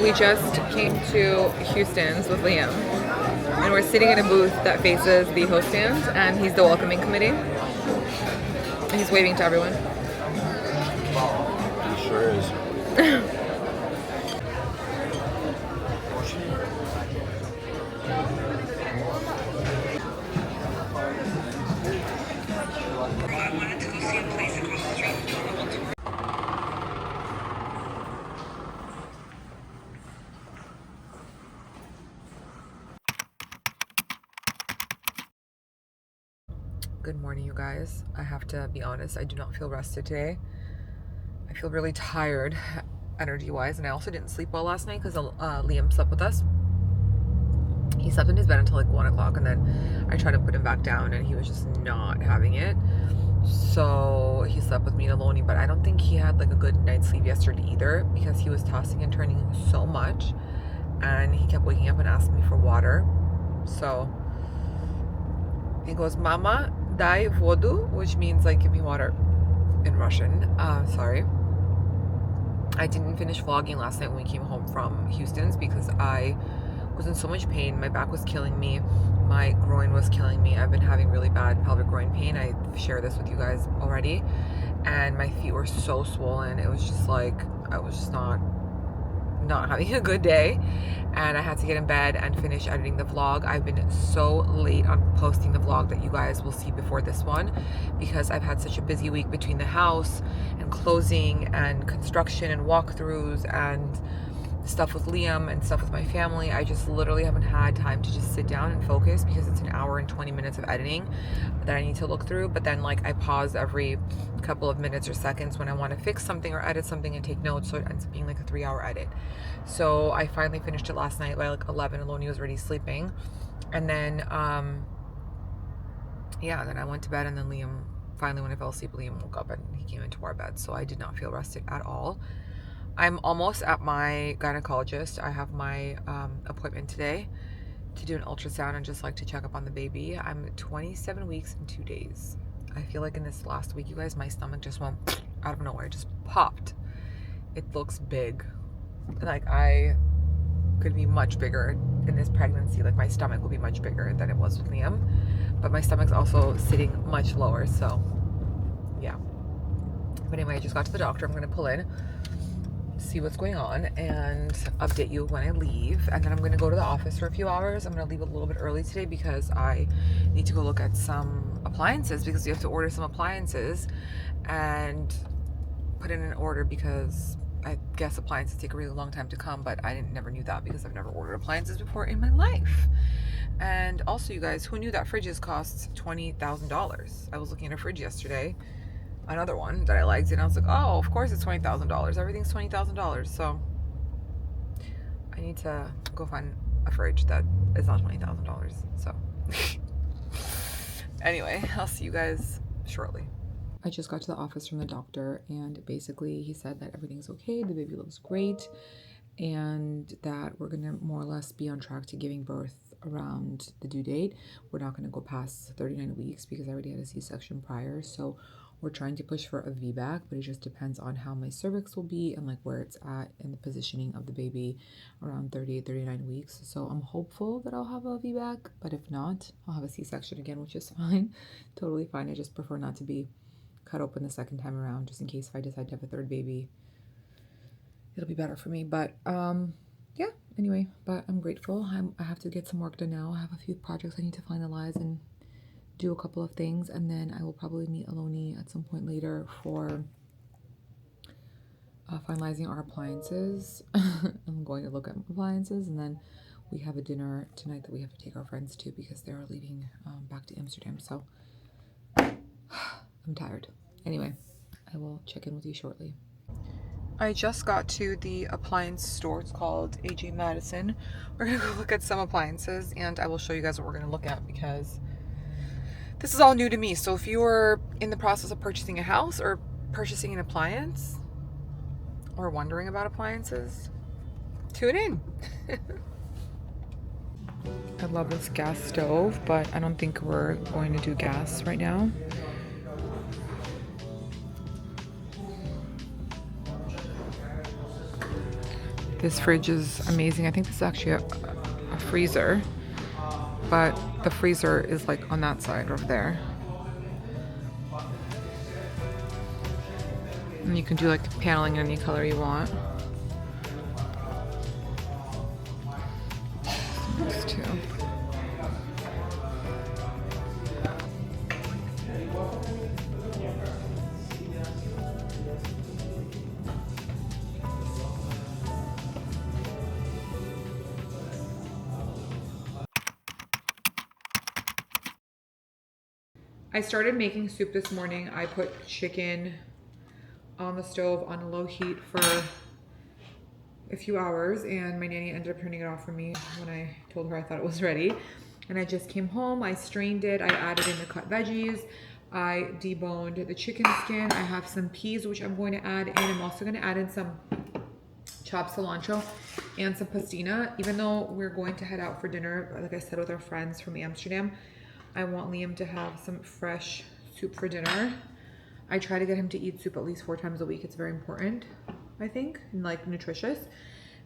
We just came to Houston's with Liam, and we're sitting in a booth that faces the host stand, and he's the welcoming committee. And he's waving to everyone. He sure is. Good morning, you guys. I have to be honest, I do not feel rested today. I feel really tired energy-wise, and I also didn't sleep well last night because Liam slept with us. He slept in his bed until like 1 o'clock, and then I tried to put him back down, and he was just not having it. So he slept with me and Aloni, but I don't think he had like a good night's sleep yesterday either because he was tossing and turning so much, and he kept waking up and asking me for water. So he goes, "Mama, dai vodu," which means like give me water in Russian. Sorry. I didn't finish vlogging last night when we came home from Houston's because I was in so much pain. My back was killing me. My groin was killing me. I've been having really bad pelvic groin pain. I shared this with you guys already. And my feet were so swollen. It was just like, I was just not having a good day. And I had to get in bed and finish editing the vlog. I've been so late on posting the vlog that you guys will see before this one because I've had such a busy week between the house and closing and construction and walkthroughs and stuff with Liam and stuff with my family. I just literally haven't had time to just sit down and focus because it's an hour and 20 minutes of editing that I need to look through. But then like I pause every couple of minutes or seconds when I want to fix something or edit something and take notes, so it ends up being like a 3-hour edit. So I finally finished it last night by like 11. Aloni was already sleeping, and then yeah, then I went to bed, and then Liam, finally when I fell asleep, Liam woke up and he came into our bed, so I did not feel rested at all. I'm almost at my gynecologist. I have my appointment today to do an ultrasound and just like to check up on the baby. I'm 27 weeks and 2 days. I feel like in this last week, you guys, my stomach just went out of nowhere, just popped. It looks big. Like I could be much bigger in this pregnancy. Like my stomach will be much bigger than it was with Liam, but my stomach's also sitting much lower. So yeah. But anyway, I just got to the doctor. I'm gonna pull in, see what's going on, and update you when I leave. And then I'm gonna go to the office for a few hours. I'm gonna leave a little bit early today because I need to go look at some appliances, because we have to order some appliances and put in an order, because I guess appliances take a really long time to come, but I never knew that because I've never ordered appliances before in my life. And also, you guys, who knew that fridges cost $20,000? I was looking at a fridge yesterday, another one that I liked, and I was like, oh, of course it's $20,000. Everything's $20,000. So I need to go find a fridge that is not $20,000. So anyway, I'll see you guys shortly. I just got to the office from the doctor, and basically he said that everything's okay, the baby looks great, and that we're gonna more or less be on track to giving birth around the due date. We're not gonna go past 39 weeks because I already had a C-section prior, so we're trying to push for a VBAC, but it just depends on how my cervix will be and like where it's at in the positioning of the baby around 38, 39 weeks. So I'm hopeful that I'll have a VBAC, but if not, I'll have a C-section again, which is fine, totally fine. I just prefer not to be cut open the second time around, just in case if I decide to have a third baby, it'll be better for me. But yeah, anyway, but I'm grateful. I have to get some work done now. I have a few projects I need to finalize and do a couple of things, and then I will probably meet Aloni at some point later for finalizing our appliances. I'm going to look at appliances, and then we have a dinner tonight that we have to take our friends to because they're leaving back to Amsterdam. So I'm tired. Anyway, I will check in with you shortly. I just got to the appliance store. It's called AJ Madison. We're gonna go look at some appliances, and I will show you guys what we're gonna look at because this is all new to me. So if you're in the process of purchasing a house or purchasing an appliance or wondering about appliances, tune in. I love this gas stove, but I don't think we're going to do gas right now. This fridge is amazing. I think this is actually a freezer, but the freezer is like on that side over there. And you can do like paneling in any color you want. These two. I started making soup this morning. I put chicken on the stove on low heat for a few hours, and my nanny ended up turning it off for me when I told her I thought it was ready. And I just came home, I strained it, I added in the cut veggies, I deboned the chicken skin. I have some peas, which I'm going to add in. I'm also going to add in some chopped cilantro and some pastina. Even though we're going to head out for dinner, like I said, with our friends from Amsterdam, I want Liam to have some fresh soup for dinner. I try to get him to eat soup at least 4 times a week. It's very important, I think, and like nutritious.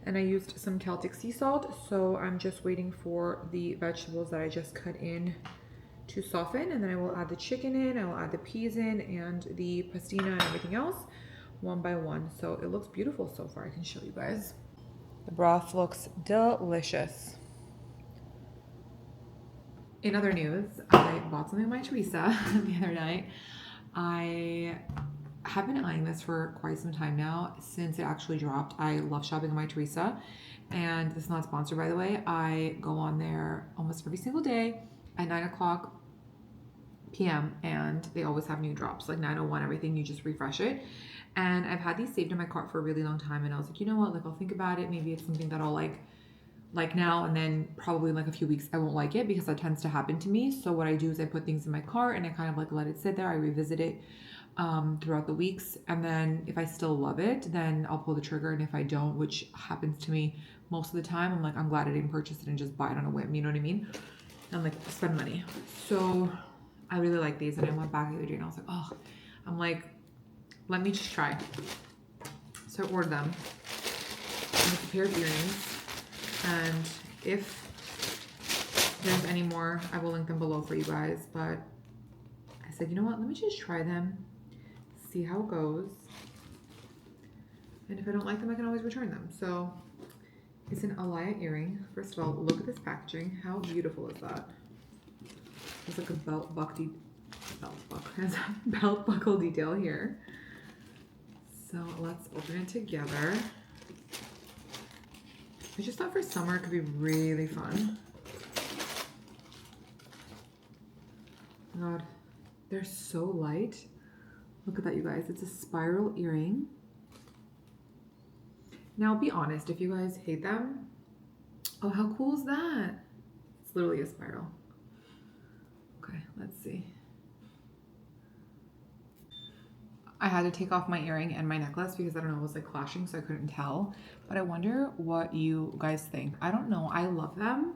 And I used some Celtic sea salt, so I'm just waiting for the vegetables that I just cut in to soften, and then I will add the chicken in, I will add the peas in, and the pastina and everything else one by one. So it looks beautiful so far. I can show you guys. The broth looks delicious. In other news, I bought something by Theresa the other night. I have been eyeing this for quite some time now, since it actually dropped. I love shopping on my Theresa, and this is not sponsored, by the way. I go on there almost every single day at 9 o'clock p.m. and they always have new drops, like 9:01, everything. You just refresh it. And I've had these saved in my cart for a really long time, and I was like, you know what, like I'll think about it. Maybe it's something that I'll like now, and then probably in like a few weeks I won't like it, because that tends to happen to me. So what I do is I put things in my cart and I kind of like let it sit there. I revisit it throughout the weeks, and then if I still love it, then I'll pull the trigger. And if I don't, which happens to me most of the time, I'm like, I'm glad I didn't purchase it and just buy it on a whim, you know what I mean? And like spend money. So I really like these, and I went back the other day and I was like, oh, I'm like, let me just try. So I ordered them. And it's a pair of earrings, and if there's any more, I will link them below for you guys. But I said, you know what, let me just try them, see how it goes, and if I don't like them, I can always return them. So it's an Alaya earring. First of all, look at this packaging. How beautiful is that? It's like a belt buckle detail here. So let's open it together. I just thought for summer it could be really fun. God, they're so light. Look at that, you guys. It's a spiral earring. Now, be honest, if you guys hate them, oh, how cool is that? It's literally a spiral. Okay, let's see. I had to take off my earring and my necklace because I don't know, it was like clashing, so I couldn't tell. But I wonder what you guys think. I don't know. I love them,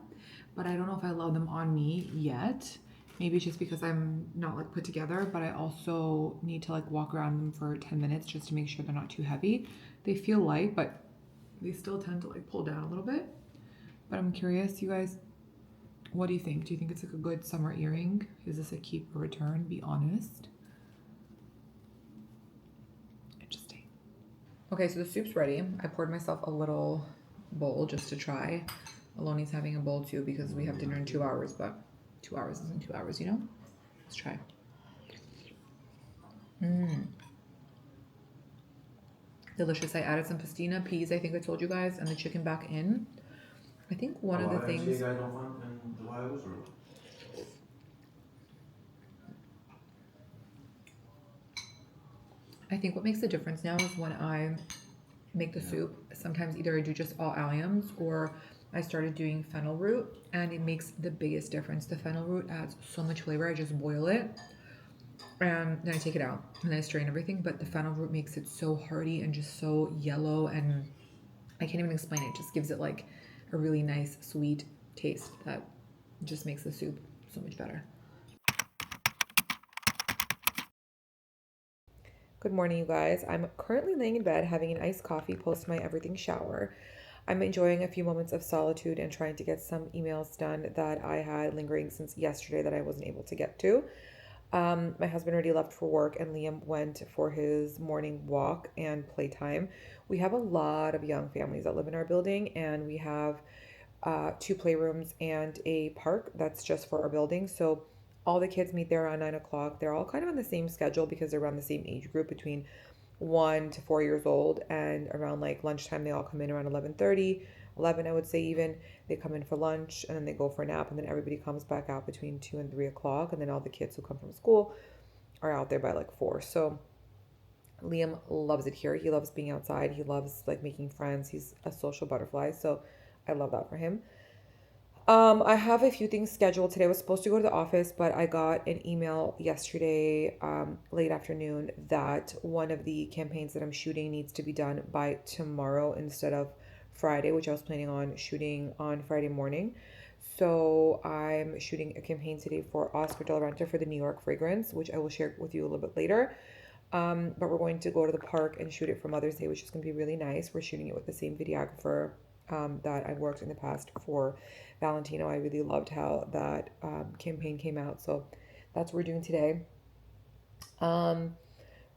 but I don't know if I love them on me yet. Maybe it's just because I'm not like put together, but I also need to like walk around them for 10 minutes just to make sure they're not too heavy. They feel light, but they still tend to like pull down a little bit. But I'm curious, you guys, what do you think? Do you think it's like a good summer earring? Is this a keep or return? Be honest. Interesting. Okay, so the soup's ready. I poured myself a little bowl just to try. Aloni's having a bowl too because we have dinner in 2 hours, but 2 hours isn't 2 hours, you know? Let's try. Delicious. I added some pastina, peas, I think I told you guys, and the chicken back in. I think one of the things... I think what makes the difference now is when I make the soup, sometimes either I do just all alliums or I started doing fennel root, and it makes the biggest difference. The fennel root adds so much flavor. I just boil it and then I take it out and I strain everything, but the fennel root makes it so hearty and just so yellow, and I can't even explain it. It just gives it like a really nice sweet taste that just makes the soup so much better. Good morning, you guys. I'm currently laying in bed having an iced coffee post my everything shower. I'm enjoying a few moments of solitude and trying to get some emails done that I had lingering since yesterday that I wasn't able to get to. My husband already left for work and Liam went for his morning walk and playtime. We have a lot of young families that live in our building, and we have 2 playrooms and a park that's just for our building. So all the kids meet there around 9 o'clock. They're all kind of on the same schedule because they're around the same age group, between 1 to 4 years old, and around like lunchtime they all come in around 11:30, 11 I would say even. They come in for lunch and then they go for a nap, and then everybody comes back out between 2 and 3 o'clock, and then all the kids who come from school are out there by like 4. So Liam loves it here. He loves being outside. He loves like making friends. He's a social butterfly, so I love that for him. I have a few things scheduled today. I was supposed to go to the office, but I got an email yesterday, late afternoon, that one of the campaigns that I'm shooting needs to be done by tomorrow instead of Friday, which I was planning on shooting on Friday morning. So I'm shooting a campaign today for Oscar de la Renta for the New York fragrance, which I will share with you a little bit later. But we're going to go to the park and shoot it for Mother's Day, which is going to be really nice. We're shooting it with the same videographer that I've worked in the past for Valentino. I really loved how that campaign came out. So that's what we're doing today.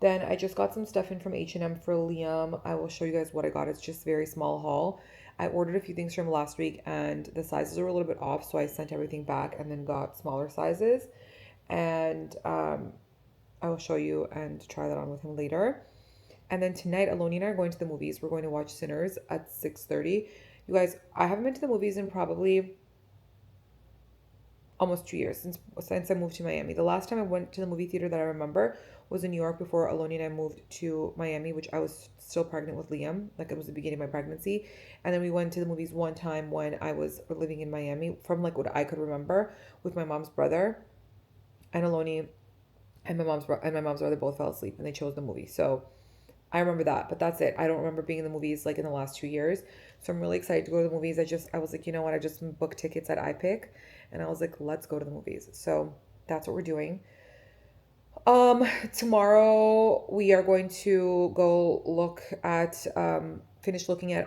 Then I just got some stuff in from H&M for Liam. I will show you guys what I got. It's just very small haul. I ordered a few things from last week and the sizes were a little bit off, so I sent everything back and then got smaller sizes. And I will show you and try that on with him later. And then tonight, Aloni and I are going to the movies. We're going to watch Sinners at 6:30. You guys, I haven't been to the movies in probably almost 2 years since I moved to Miami. The last time I went to the movie theater that I remember was in New York before Aloni and I moved to Miami, which I was still pregnant with Liam. Like it was the beginning of my pregnancy. And then we went to the movies one time when I was living in Miami, from like what I could remember, with my mom's brother. And Aloni and my mom's brother both fell asleep and they chose the movie. So I remember that, but that's it. I don't remember being in the movies like in the last 2 years. So I'm really excited to go to the movies. I was like, you know what? I just booked tickets at iPick and I was like, let's go to the movies. So that's what we're doing. Tomorrow we are going to go look at, finish looking at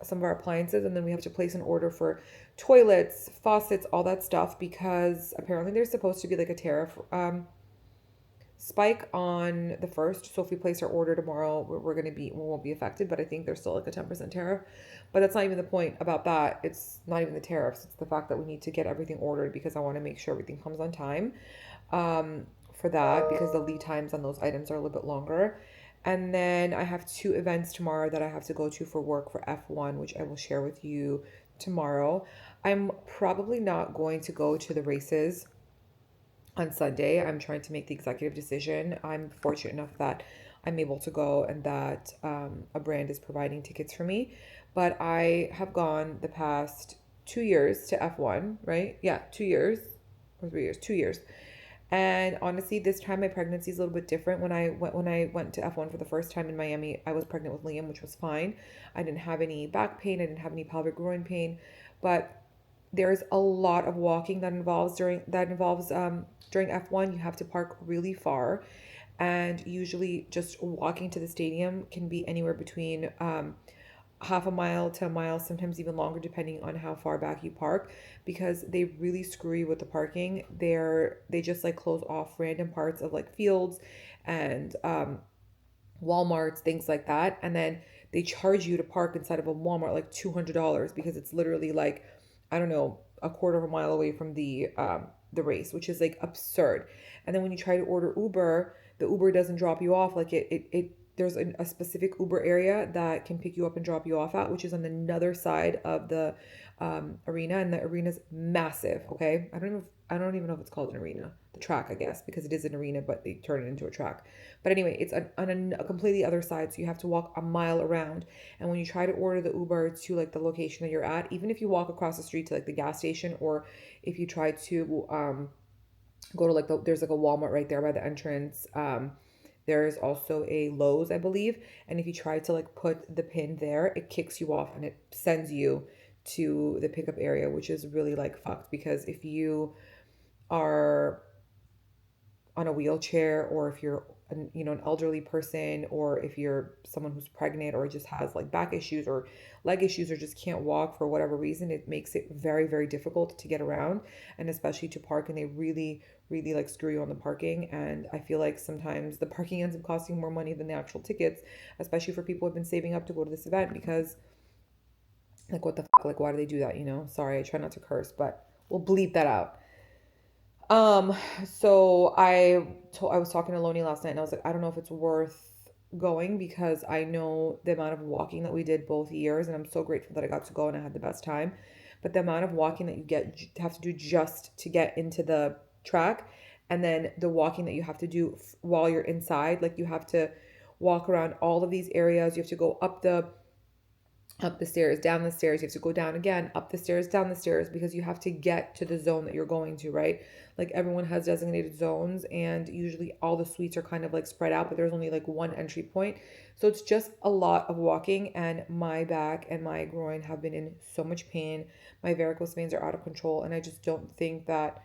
some of our appliances, and then we have to place an order for toilets, faucets, all that stuff, because apparently there's supposed to be like a tariff, spike on the 1st. So if we place our order tomorrow, we won't be affected, but I think there's still like a 10% tariff. But that's not even the point about that. It's not even the tariffs. It's the fact that we need to get everything ordered because I want to make sure everything comes on time for that, because the lead times on those items are a little bit longer. And then I have 2 events tomorrow that I have to go to for work for F1, which I will share with you tomorrow. I'm probably not going to go to the races on Sunday. I'm trying to make the executive decision. I'm fortunate enough that I'm able to go and that a brand is providing tickets for me. But I have gone the past 2 years to F1, right? Yeah, 2 years or 3 years, 2 years. And honestly, this time my pregnancy is a little bit different. When I went to F1 for the first time in Miami, I was pregnant with Liam, which was fine. I didn't have any back pain. I didn't have any pelvic groin pain, but there's a lot of walking that involves during F1. You have to park really far, and usually just walking to the stadium can be anywhere between half a mile to a mile, sometimes even longer, depending on how far back you park, because they really screw you with the parking. They just like close off random parts of like fields and Walmarts, things like that, and then they charge you to park inside of a Walmart like $200 because it's literally like, I don't know, a quarter of a mile away from the race, which is like absurd. And then when you try to order Uber, the Uber doesn't drop you off. Like there's a specific Uber area that can pick you up and drop you off at, which is on another side of the arena, and the arena's massive. Okay, I don't even know if it's called an arena. The track, I guess, because it is an arena, but they turn it into a track. But anyway, it's on a completely other side, so you have to walk a mile around. And when you try to order the Uber to like the location that you're at, even if you walk across the street to like the gas station, or if you try to go to like there's like a Walmart right there by the entrance. There's also a Lowe's, I believe. And if you try to like put the pin there, it kicks you off and it sends you to the pickup area, which is really like fucked, because if you are on a wheelchair, or if you're an elderly person, or if you're someone who's pregnant or just has like back issues or leg issues or just can't walk for whatever reason, it makes it very, very difficult to get around, and especially to park. And they really, really like screw you on the parking. And I feel like sometimes the parking ends up costing more money than the actual tickets, especially for people who have been saving up to go to this event, because like, what the fuck, like, why do they do that? Sorry, I try not to curse, but we'll bleep that out. So I was talking to Aloni last night, and I was like, I don't know if it's worth going, because I know the amount of walking that we did both years, and I'm so grateful that I got to go and I had the best time. But the amount of walking that you have to do just to get into the track, and then the walking that you have to do while you're inside, like you have to walk around all of these areas. You have to go up the stairs, down the stairs. You have to go down again, up the stairs, down the stairs, because you have to get to the zone that you're going to, right? Like everyone has designated zones, and usually all the suites are kind of like spread out, but there's only like one entry point. So it's just a lot of walking, and my back and my groin have been in so much pain. My varicose veins are out of control, and I just don't think that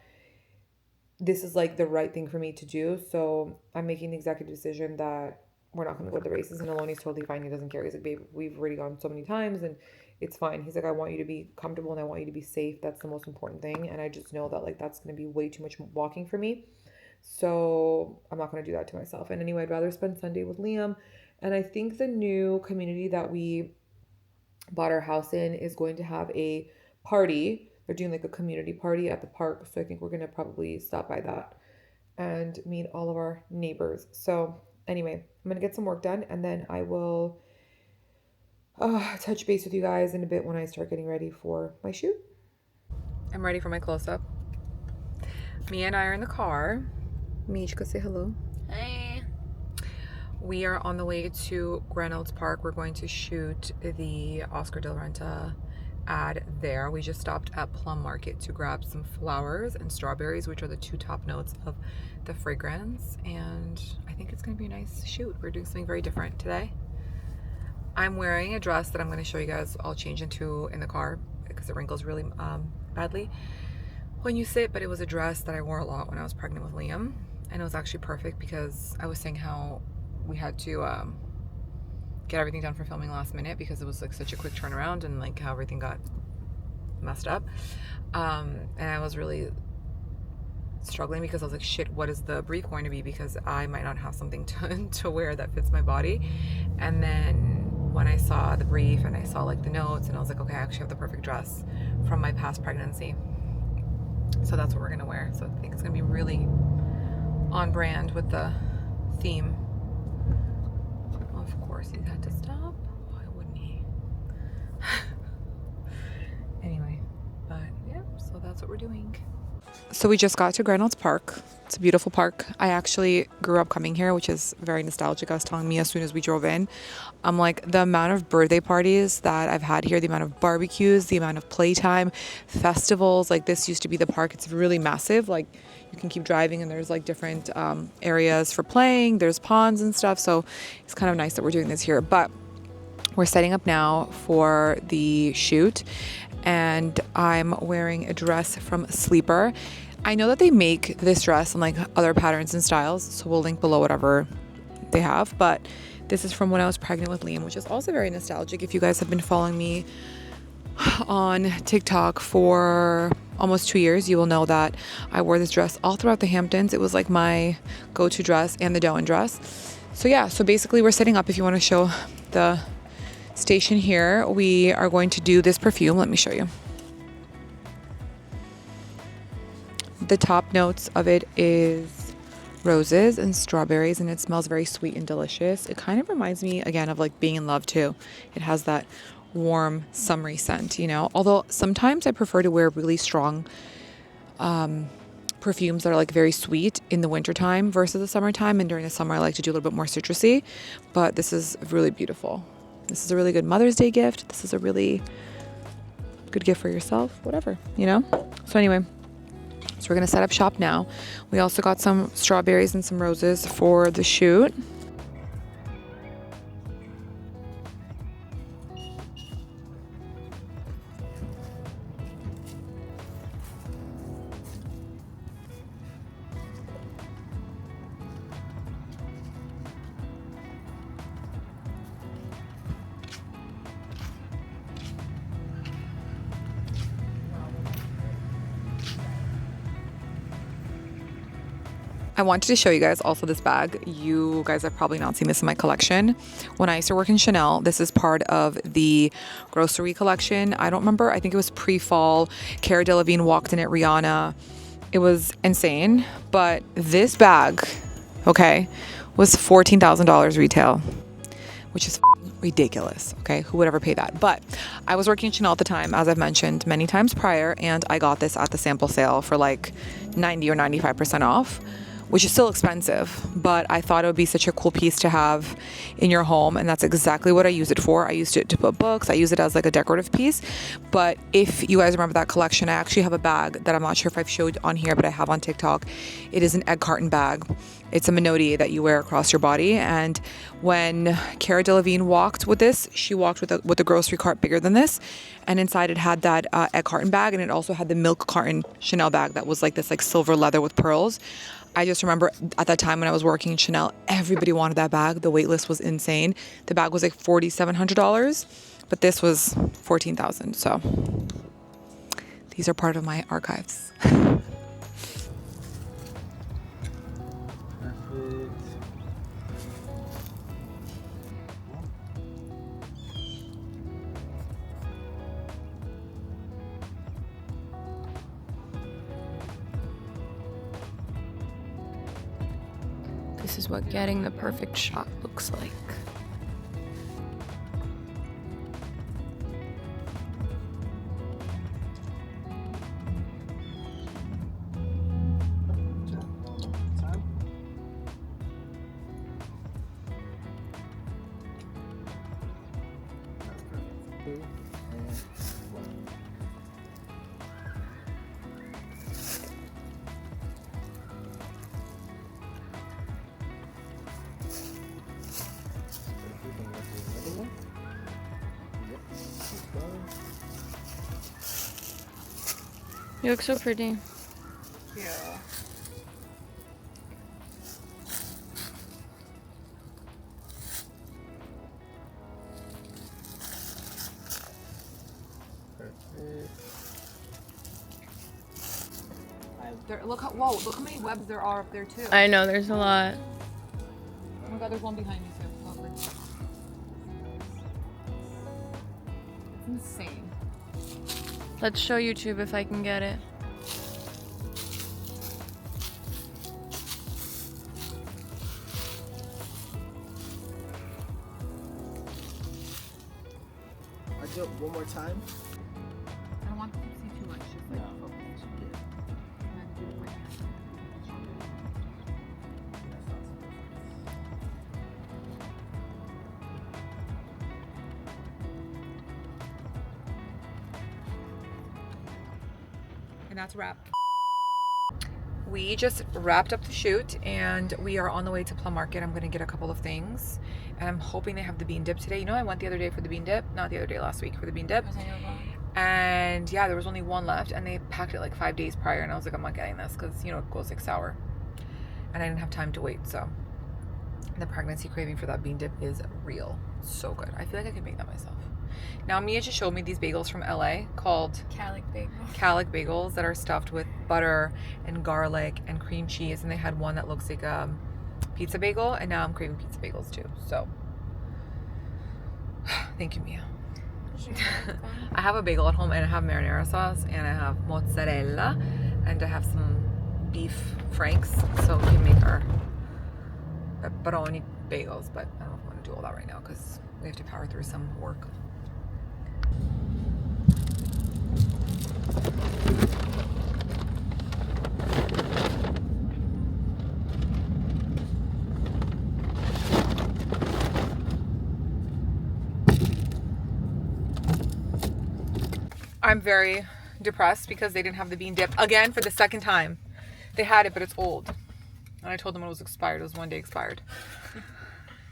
this is like the right thing for me to do. So I'm making the executive decision that we're not going to go to the races, and Aloni's totally fine. He doesn't care. He's like, babe, we've already gone so many times and it's fine. He's like, I want you to be comfortable and I want you to be safe. That's the most important thing. And I just know that like that's going to be way too much walking for me. So I'm not going to do that to myself. And anyway, I'd rather spend Sunday with Liam. And I think the new community that we bought our house in is going to have a party. They're doing like a community party at the park. So I think we're going to probably stop by that and meet all of our neighbors. So anyway, I'm going to get some work done and then I will touch base with you guys in a bit when I start getting ready for my shoot. I'm ready for my close-up. Mia and I are in the car. Michka, say hello. Hey. We are on the way to Reynolds Park. We're going to shoot the Oscar de la Renta ad there. We just stopped at Plum Market to grab some flowers and strawberries, which are the 2 top notes of the fragrance. And I think it's going to be a nice shoot. We're doing something very different today. I'm wearing a dress that I'm going to show you guys. I'll change into in the car because it wrinkles really badly when you sit, but it was a dress that I wore a lot when I was pregnant with Liam, and it was actually perfect because I was saying how we had to get everything done for filming last minute because it was like such a quick turnaround and like how everything got messed up, and I was really struggling because I was like, shit, what is the brief going to be, because I might not have something to wear that fits my body. And then when I saw the brief and I saw like the notes, and I was like, okay, I actually have the perfect dress from my past pregnancy. So that's what we're gonna wear. So I think it's gonna be really on brand with the theme. Of course he had to stop. Why wouldn't he? Anyway, but yeah, so that's what we're doing. So we just got to Reynolds Park. It's a beautiful park. I actually grew up coming here, which is very nostalgic. I was telling me as soon as we drove in, I'm like, the amount of birthday parties that I've had here, the amount of barbecues, the amount of playtime, festivals, like this used to be the park. It's really massive. Like you can keep driving and there's like different areas for playing. There's ponds and stuff. So it's kind of nice that we're doing this here. But we're setting up now for the shoot. And I'm wearing a dress from Sleeper. I know that they make this dress in like other patterns and styles, so we'll link below whatever they have, but this is from when I was pregnant with Liam, which is also very nostalgic. If you guys have been following me on TikTok for almost 2 years, you will know that I wore this dress all throughout the Hamptons. It was like my go-to dress and the Doan dress. So yeah, so basically we're setting up. If you want to show the station here, we are going to do this perfume. Let me show you. The top notes of it is roses and strawberries, and it smells very sweet and delicious. It kind of reminds me again of like being in love too. It has that warm summery scent, you know, although sometimes I prefer to wear really strong perfumes that are like very sweet in the wintertime versus the summertime, and during the summer I like to do a little bit more citrusy, but this is really beautiful. This is a really good Mother's Day gift. This is a really good gift for yourself, whatever, you know? So anyway, so we're gonna set up shop now. We also got some strawberries and some roses for the shoot. I wanted to show you guys also this bag. You guys have probably not seen this in my collection. When I used to work in Chanel, this is part of the grocery collection. I don't remember, I think it was pre-fall. Cara Delevingne walked in it, Rihanna. It was insane. But this bag, okay, was $14,000 retail, which is ridiculous, okay? Who would ever pay that? But I was working in Chanel at the time, as I've mentioned many times prior, and I got this at the sample sale for like 90 or 95% off, which is still expensive, but I thought it would be such a cool piece to have in your home, and that's exactly what I use it for. I used it to put books. I use it as like a decorative piece. But if you guys remember that collection, I actually have a bag that I'm not sure if I've showed on here, but I have on TikTok. It is an egg carton bag. It's a menotti that you wear across your body. And when Cara Delevingne walked with this, she walked with a grocery cart bigger than this. And inside it had that egg carton bag, and it also had the milk carton Chanel bag that was like this like silver leather with pearls. I just remember at that time when I was working in Chanel, everybody wanted that bag. The wait list was insane. The bag was like $4,700, but this was $14,000. So these are part of my archives. This is what getting the perfect shot looks like. You look so pretty. Yeah. Look how many webs there are up there too. I know, there's a lot. Oh my god, there's one behind me too. Lovely. It's insane. Let's show YouTube if I can get it. I do it one more time. I don't want them to see too much. Just like focus. And that's a wrap. We just wrapped up the shoot and we are on the way to Plum Market. I'm gonna get a couple of things and I'm hoping they have the bean dip today. You know, I went the other day for the bean dip, not the other day, last week for the bean dip. And yeah, there was only one left and they packed it like 5 days prior and I was like, I'm not getting this because, you know, it goes like sour. And I didn't have time to wait, so the pregnancy craving for that bean dip is real. So good. I feel like I could make that myself. Now Mia just showed me these bagels from LA called Calic bagels that are stuffed with butter and garlic and cream cheese, and they had one that looks like a pizza bagel, and now I'm craving pizza bagels too. So thank you, Mia. I have a bagel at home and I have marinara sauce and I have mozzarella and I have some beef franks, so we can make our pepperoni bagels, but I don't know if I want to do all that right now because we have to power through some work. I'm very depressed because they didn't have the bean dip again for the second time. They had it, but it's old. And I told them it was expired. It was 1 day expired.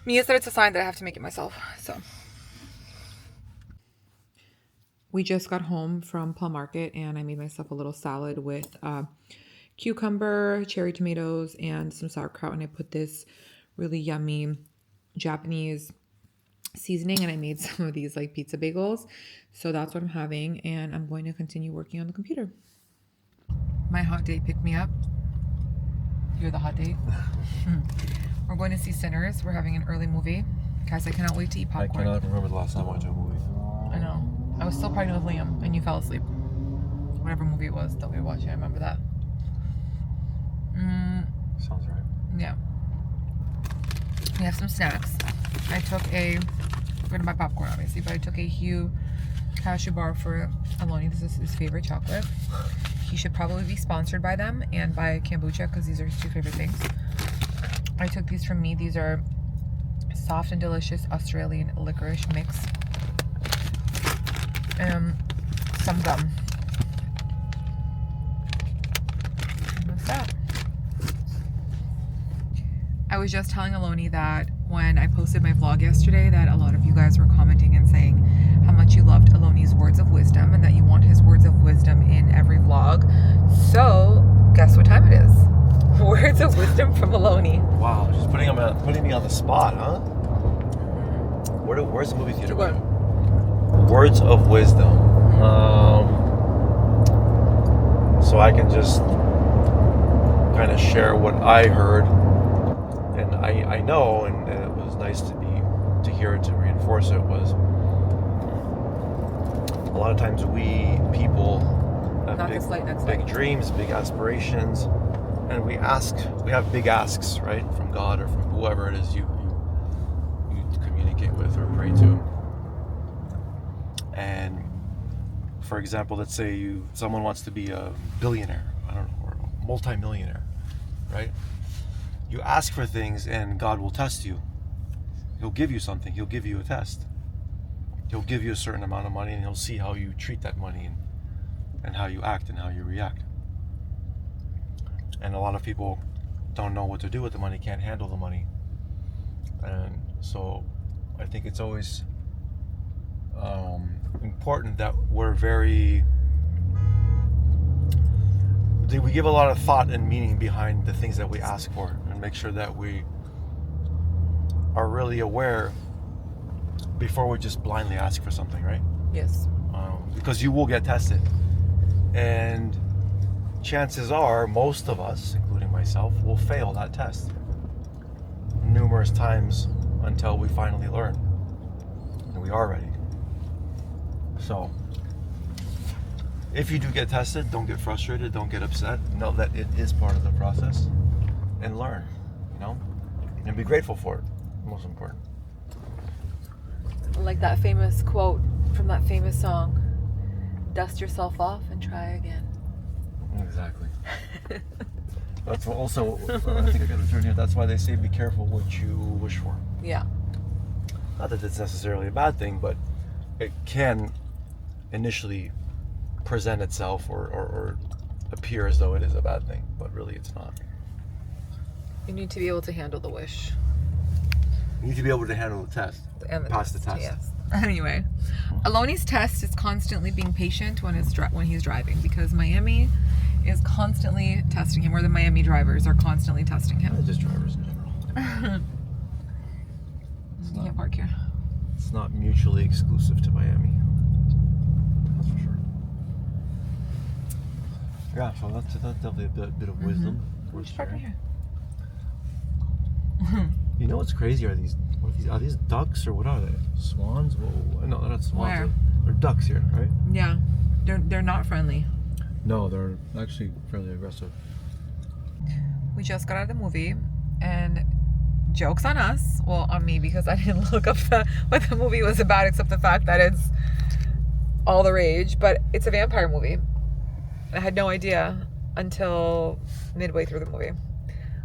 Mia said it's a sign that I have to make it myself. So we just got home from Plum Market and I made myself a little salad with cucumber, cherry tomatoes, and some sauerkraut. And I put this really yummy Japanese seasoning and I made some of these like pizza bagels. So that's what I'm having and I'm going to continue working on the computer. My hot date picked me up. You're the hot date. We're going to see Sinners. We're having an early movie. Guys, I cannot wait to eat popcorn. I cannot remember the last time I went to a movie. I know. I was still pregnant with Liam and you fell asleep. Whatever movie it was that we were watching, I remember that. Sounds right. Yeah. We have some snacks. I took we're gonna buy popcorn obviously, but I took a Hue cashew bar for Aloni. This is his favorite chocolate. He should probably be sponsored by them and by kombucha because these are his two favorite things. I took these from me. These are soft and delicious Australian licorice mix. Some gum. And that's that. I was just telling Aloni that when I posted my vlog yesterday that a lot of you guys were commenting and saying how much you loved Aloni's words of wisdom and that you want his words of wisdom in every vlog. So guess what time it is? Words of wisdom from Aloni. Wow, she's putting me on the spot, huh? Where's the movie theater? Words of wisdom. So I can just kind of share what I heard, and I know, and it was nice to hear it, to reinforce it, was a lot of times we people have big dreams, big aspirations, and we have big asks, right, from God or from whoever it is you communicate with or pray to. And for example, let's say someone wants to be a billionaire, I don't know, or a multi-millionaire, right? You ask for things and God will test you. He'll give you something. He'll give you a test. He'll give you a certain amount of money and he'll see how you treat that money and how you act and how you react. And a lot of people don't know what to do with the money, can't handle the money. And so I think it's always important that we give a lot of thought and meaning behind the things that we ask for, and make sure that we are really aware before we just blindly ask for something, right? Yes. Because you will get tested, and chances are most of us, including myself, will fail that test numerous times until we finally learn and we are ready. So if you do get tested, don't get frustrated, don't get upset. Know that it is part of the process, and learn, and be grateful for it. Most important. Like that famous quote from that famous song, dust yourself off and try again. Exactly. That's also, I think I got to turn here, that's why they say be careful what you wish for. Yeah. Not that it's necessarily a bad thing, but it can initially present itself or appear as though it is a bad thing, but really it's not. You need to be able to handle the wish. You need to be able to handle the test. And pass the test. Yes. Anyway, Aloni's test is constantly being patient when he's driving, because Miami is constantly testing him, or the Miami drivers are constantly testing him. Just drivers in general. You can't park here. It's not mutually exclusive to Miami. That's for sure. Yeah, so that's definitely a bit of wisdom. Just park here. You know what's crazy? Are these ducks or what are they? Swans? Whoa, no, they're not swans. Where? They're ducks here, right? Yeah, they're not friendly. No, they're actually fairly aggressive. We just got out of the movie, and joke's on us. Well, on me, because I didn't look up what the movie was about, except the fact that it's all the rage. But it's a vampire movie. I had no idea until midway through the movie.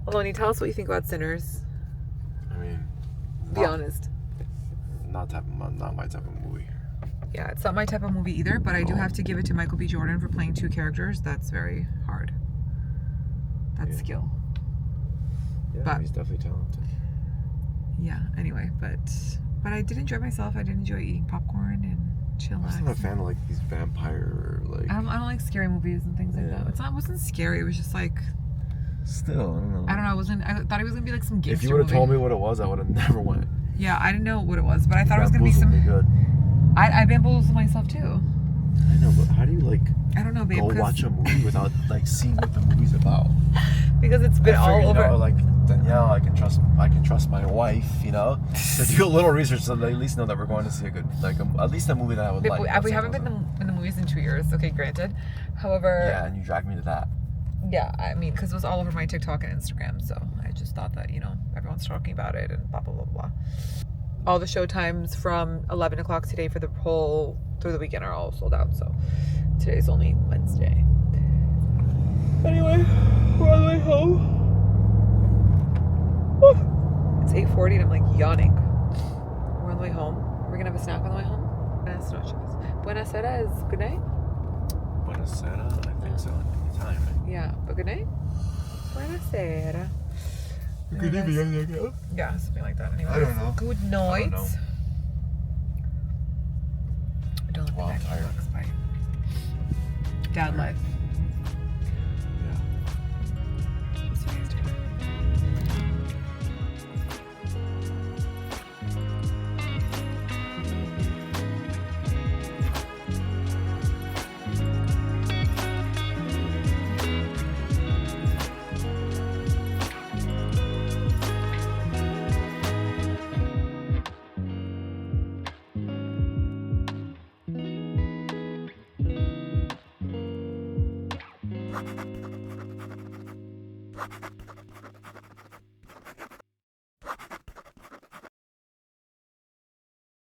Aloni, tell us what you think about Sinners. I mean, Be honest. Not my type of movie. Yeah, it's not my type of movie either, but I do have to give it to Michael B. Jordan for playing two characters. That's very hard. That's skill. Yeah, but he's definitely talented. Yeah, anyway, but I did enjoy myself. I did enjoy eating popcorn and chillaxing. I'm not a fan of like these vampire I don't like scary movies and things like that. It wasn't scary. It was just like. Still, I don't know. I thought it was gonna be like some gangster If you would have movie. told me what it was, I would have never went. Yeah, I didn't know what it was, but I thought it was gonna be some. Good. I bamboozled myself too. I know, but how do you I don't know, babe. go watch a movie without seeing what the movie's about? Because it's been all over. Danielle, I can trust my wife, to do a little research so they at least know that we're going to see a good, at least a movie that I would like. We haven't been in the movies in 2 years. Okay, granted. However. Yeah, and you dragged me to that. Yeah, I mean, because it was all over my TikTok and Instagram, so I just thought that, everyone's talking about it and blah, blah, blah, blah. All the show times from 11 o'clock today for through the weekend are all sold out, so today's only Wednesday. Anyway, we're on the way home. It's 8:40 and I'm yawning. We're on the way home. We're gonna have a snack on the way home. Buenas noches. Buenas tardes. Good night? Buenas tardes, I think so. Time. Yeah, but good night. Buenas tardes. Good evening. Yeah, something like that. Anyway, I don't know. Good I don't night. know. I don't Well, I'm think tired. looks bye. Dad life. Yeah. See you guys later.